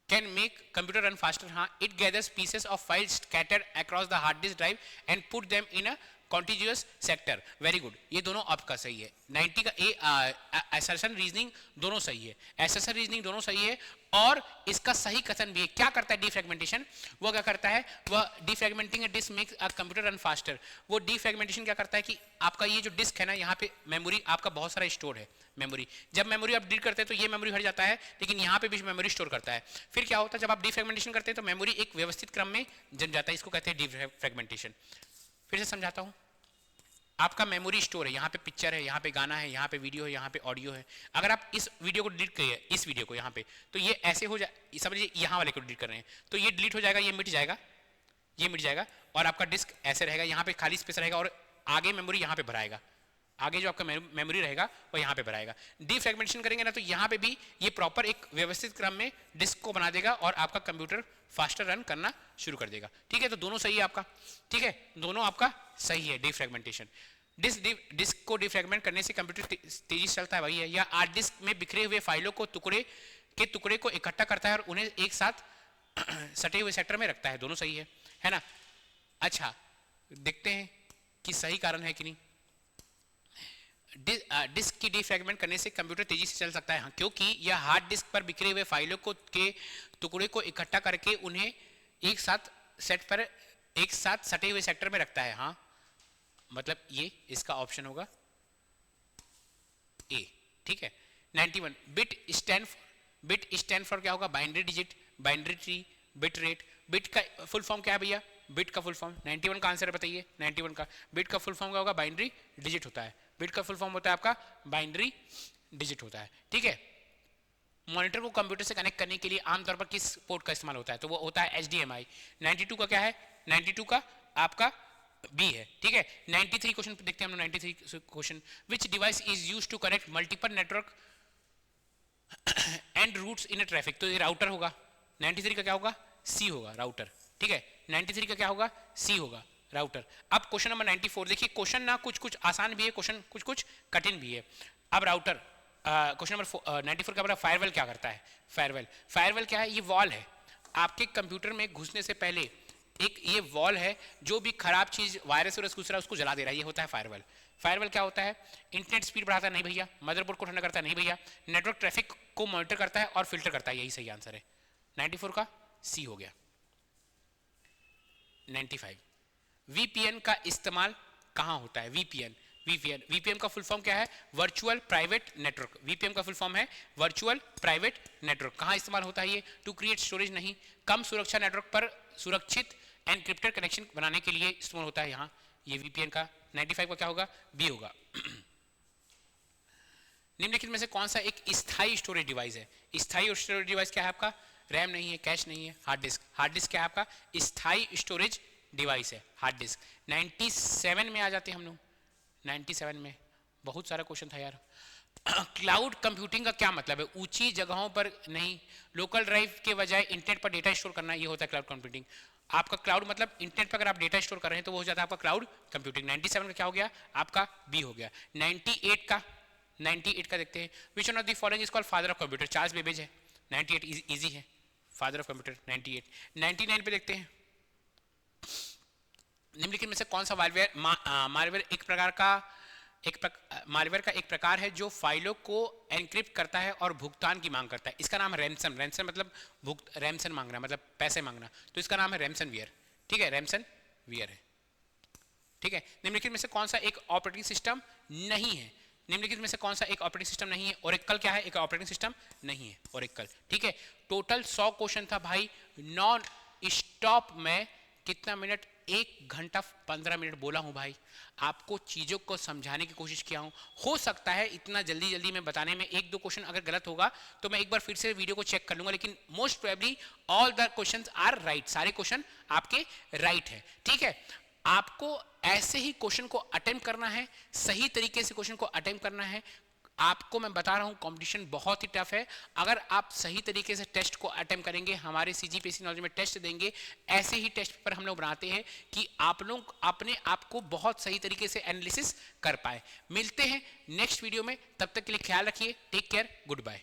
Speaker 1: can make computer run faster. हाँ, it gathers pieces of files scattered across the hard disk drive and put them in a contiguous sector. Very good, ये दोनों आपका सही है। 90 का ए assertion reasoning दोनों सही है, assertion reasoning दोनों सही है, और इसका सही कथन भी है। क्या करता है डिफ्रैगमेंटेशन, वो क्या करता है, वह defragmenting disk makes a computer run faster. वो डिफ्रैगमेंटेशन क्या करता है कि आपका ये जो डिस्क है ना, यहाँ पे मेमोरी आपका बहुत सारा स्टोर है मेमोरी। जब मेमोरी आप डिलीट करते हैं तो ये मेमोरी हट जाता है, लेकिन यहाँ पे भी मेमोरी स्टोर करता है। फिर क्या होता है, जब आप डिफ्रैगमेंटेशन करते हैं तो मेमोरी एक व्यवस्थित क्रम में जम जाता है, इसको कहते हैं डिफ्रैगमेंटेशन। फिर से समझाता हूँ, आपका मेमोरी स्टोर है, यहाँ पे पिक्चर है, यहाँ पे गाना है, यहाँ पे वीडियो है, यहाँ पे ऑडियो है। अगर आप इस वीडियो को डिलीट करिए, इस वीडियो को यहाँ पे, तो ये ऐसे हो जाए, समझिए यहाँ वाले को डिलीट कर रहे हैं, तो ये डिलीट हो जाएगा, ये मिट जाएगा, ये मिट जाएगा, और आपका डिस्क ऐसे रहेगा, यहाँ पे खाली स्पेस रहेगा, और आगे मेमोरी यहाँ पे भराएगा, आगे जो आपका मेमोरी रहेगा वो यहाँ पे भराएगा। डिफ्रैगमेंटेशन करेंगे ना, तो यहाँ पे भी ये प्रॉपर एक व्यवस्थित क्रम में डिस्क को बना देगा, और आपका कंप्यूटर फास्टर रन करना शुरू कर देगा। ठीक है, तो दोनों सही है आपका, ठीक है, दोनों आपका सही है। डिफ्रैगमेंटेशन, डिस्क को डिफ्रैगमेंट करने से कंप्यूटर तेजी से चलता है, वही है। या हार्ड डिस्क में बिखरे हुए फाइलों को टुकड़े को इकट्ठा करता है और उन्हें एक साथ सटे हुए सेक्टर में रखता है, दोनों सही है ना। अच्छा, देखते हैं कि सही कारण है कि नहीं। डिस्क की डिफ्रैगमेंट करने से कंप्यूटर तेजी से चल सकता है, हाँ, क्योंकि यह हार्ड डिस्क पर बिखरे हुए फाइलों के टुकड़े को इकट्ठा करके उन्हें एक साथ सटे हुए सेक्टर में रखता है। हाँ, मतलब ये इसका ऑप्शन होगा ए, ठीक है। 91 बिट स्टैंड फॉर क्या होगा, binary digit, binary tree, bit rate. Bit का फुल फॉर्म क्या है भैया, बिट का फुल फॉर्म 91 का आंसर बताइए। 91 का बिट का फुल फॉर्म क्या होगा, बाइनरी डिजिट होता है। बिट का फुल फॉर्म होता है आपका बाइनरी डिजिट होता है, ठीक है। मॉनिटर को कंप्यूटर से कनेक्ट करने के लिए आमतौर पर किस पोर्ट का इस्तेमाल होता है, तो वो होता है HDMI। 92 का क्या है, 92 का आपका बी है, ठीक है। 93 क्वेश्चन देखते हैं हम लोग। 93 question, which device is used to connect multiple network and routes in a traffic, तो ये राउटर होगा। 93 का क्या होगा, सी होगा, राउटर, ठीक है। 93 का क्या होगा, सी होगा, राउटर। अब क्वेश्चन नंबर 94 देखिए, क्वेश्चन ना कुछ आसान भी है, क्वेश्चन कुछ कठिन भी है। अब राउटर, क्वेश्चन नंबर 94 का बड़ा फायरवेल क्या करता है। फायरवेल क्या है, ये वॉल है, आपके कंप्यूटर में घुसने से पहले एक ये वॉल है, जो भी खराब चीज वायरस घुस रहा है उसको जला दे रहा है, ये होता है फायरवेल। फायरवेल क्या होता है, इंटरनेट स्पीड बढ़ाता है, नहीं भैया। मदरबोर्ड को ठंडा करता है, नहीं भैया। नेटवर्क ट्रैफिक को मॉनिटर करता है और फिल्टर करता है, यही सही आंसर है। 94 का सी हो गया। 95 VPN का इस्तेमाल कहाँ होता है। VPN का फुल फॉर्म क्या है, वर्चुअल प्राइवेट नेटवर्क। VPN का फुल फॉर्म है वर्चुअल प्राइवेट नेटवर्क। कहाँ इस्तेमाल होता है ये, टू क्रिएट स्टोरेज, नहीं, कम सुरक्षा नेटवर्क पर सुरक्षित एनक्रिप्टेड कनेक्शन बनाने के लिए इस्तेमाल होता है यहाँ, ये VPN का। 95 का क्या होगा, बी होगा। निम्नलिखित में से कौन सा एक स्थायी स्टोरेज डिवाइस है। स्थायी स्टोरेज डिवाइस क्या है आपका, रैम नहीं है, कैश नहीं है, हार्ड डिस्क। हार्ड डिस्क क्या है आपका, स्थायी स्टोरेज डिवाइस है, हार्ड डिस्क। 97 में आ जाते हैं हम लोग। 97 में बहुत सारा क्वेश्चन था यार। क्लाउड कंप्यूटिंग का क्या मतलब है, ऊंची जगहों पर नहीं, लोकल ड्राइव के बजाय इंटरनेट पर डेटा स्टोर करना, ये होता है क्लाउड कंप्यूटिंग। आपका क्लाउड मतलब इंटरनेट पर अगर आप डेटा स्टोर कर रहे हैं तो वो हो जाता है आपका क्लाउड कंप्यूटिंग। 97 का क्या हो गया, आपका बी हो गया। 98 का देखते हैं, which one of the following is called father of computer. Charles Babbage है। 98 इजी है, फादर ऑफ कंप्यूटर 98। 99 पे देखते हैं, निम्नलिखित में से कौन सा मालवेयर मालवेयर का एक प्रकार है जो फाइलों को एनक्रिप्ट करता है और भुगतान की मांग करता है। इसका नाम है रैंसम। रैंसम मतलब रैंसम मांगना, मतलब पैसे मांगना, तो इसका नाम है रैंसमवेयर, ठीक है, रैंसमवेयर है, ठीक है। निम्नलिखित में से कौन सा एक ऑपरेटिंग सिस्टम नहीं है, निम्नलिखित में से कौन सा एक ऑपरेटिंग सिस्टम नहीं है? ओरेकल क्या है? एक ऑपरेटिंग सिस्टम नहीं है ओरेकल। ठीक है, टोटल 100 क्वेश्चन था भाई, नॉन स्टॉप में कितना मिनट? 1 घंटा 15 मिनट बोला हूं भाई, आपको चीजों को समझाने की कोशिश किया हूं। हो सकता है इतना जल्दी जल्दी में बताने में 1-2 क्वेश्चन अगर गलत होगा तो मैं एक बार फिर से वीडियो को चेक कर लूंगा, लेकिन most probably all the questions are right, सारे क्वेश्चन आपके राइट है। ठीक है, आपको ऐसे ही क्वेश्चन को अटेम्प्ट करना है, सही तरीके से क्वेश्चन को अटेम्प्ट करना है। आपको मैं बता रहा हूं कंपटीशन बहुत ही टफ है। अगर आप सही तरीके से टेस्ट को अटेम्प्ट करेंगे, हमारे सीजीपीएससी नॉलेज में टेस्ट देंगे, ऐसे ही टेस्ट पेपर हम लोग बनाते हैं कि आप लोग अपने आप को बहुत सही तरीके से एनालिसिस कर पाए। मिलते हैं नेक्स्ट वीडियो में, तब तक के लिए ख्याल रखिए, टेक केयर, गुड बाय।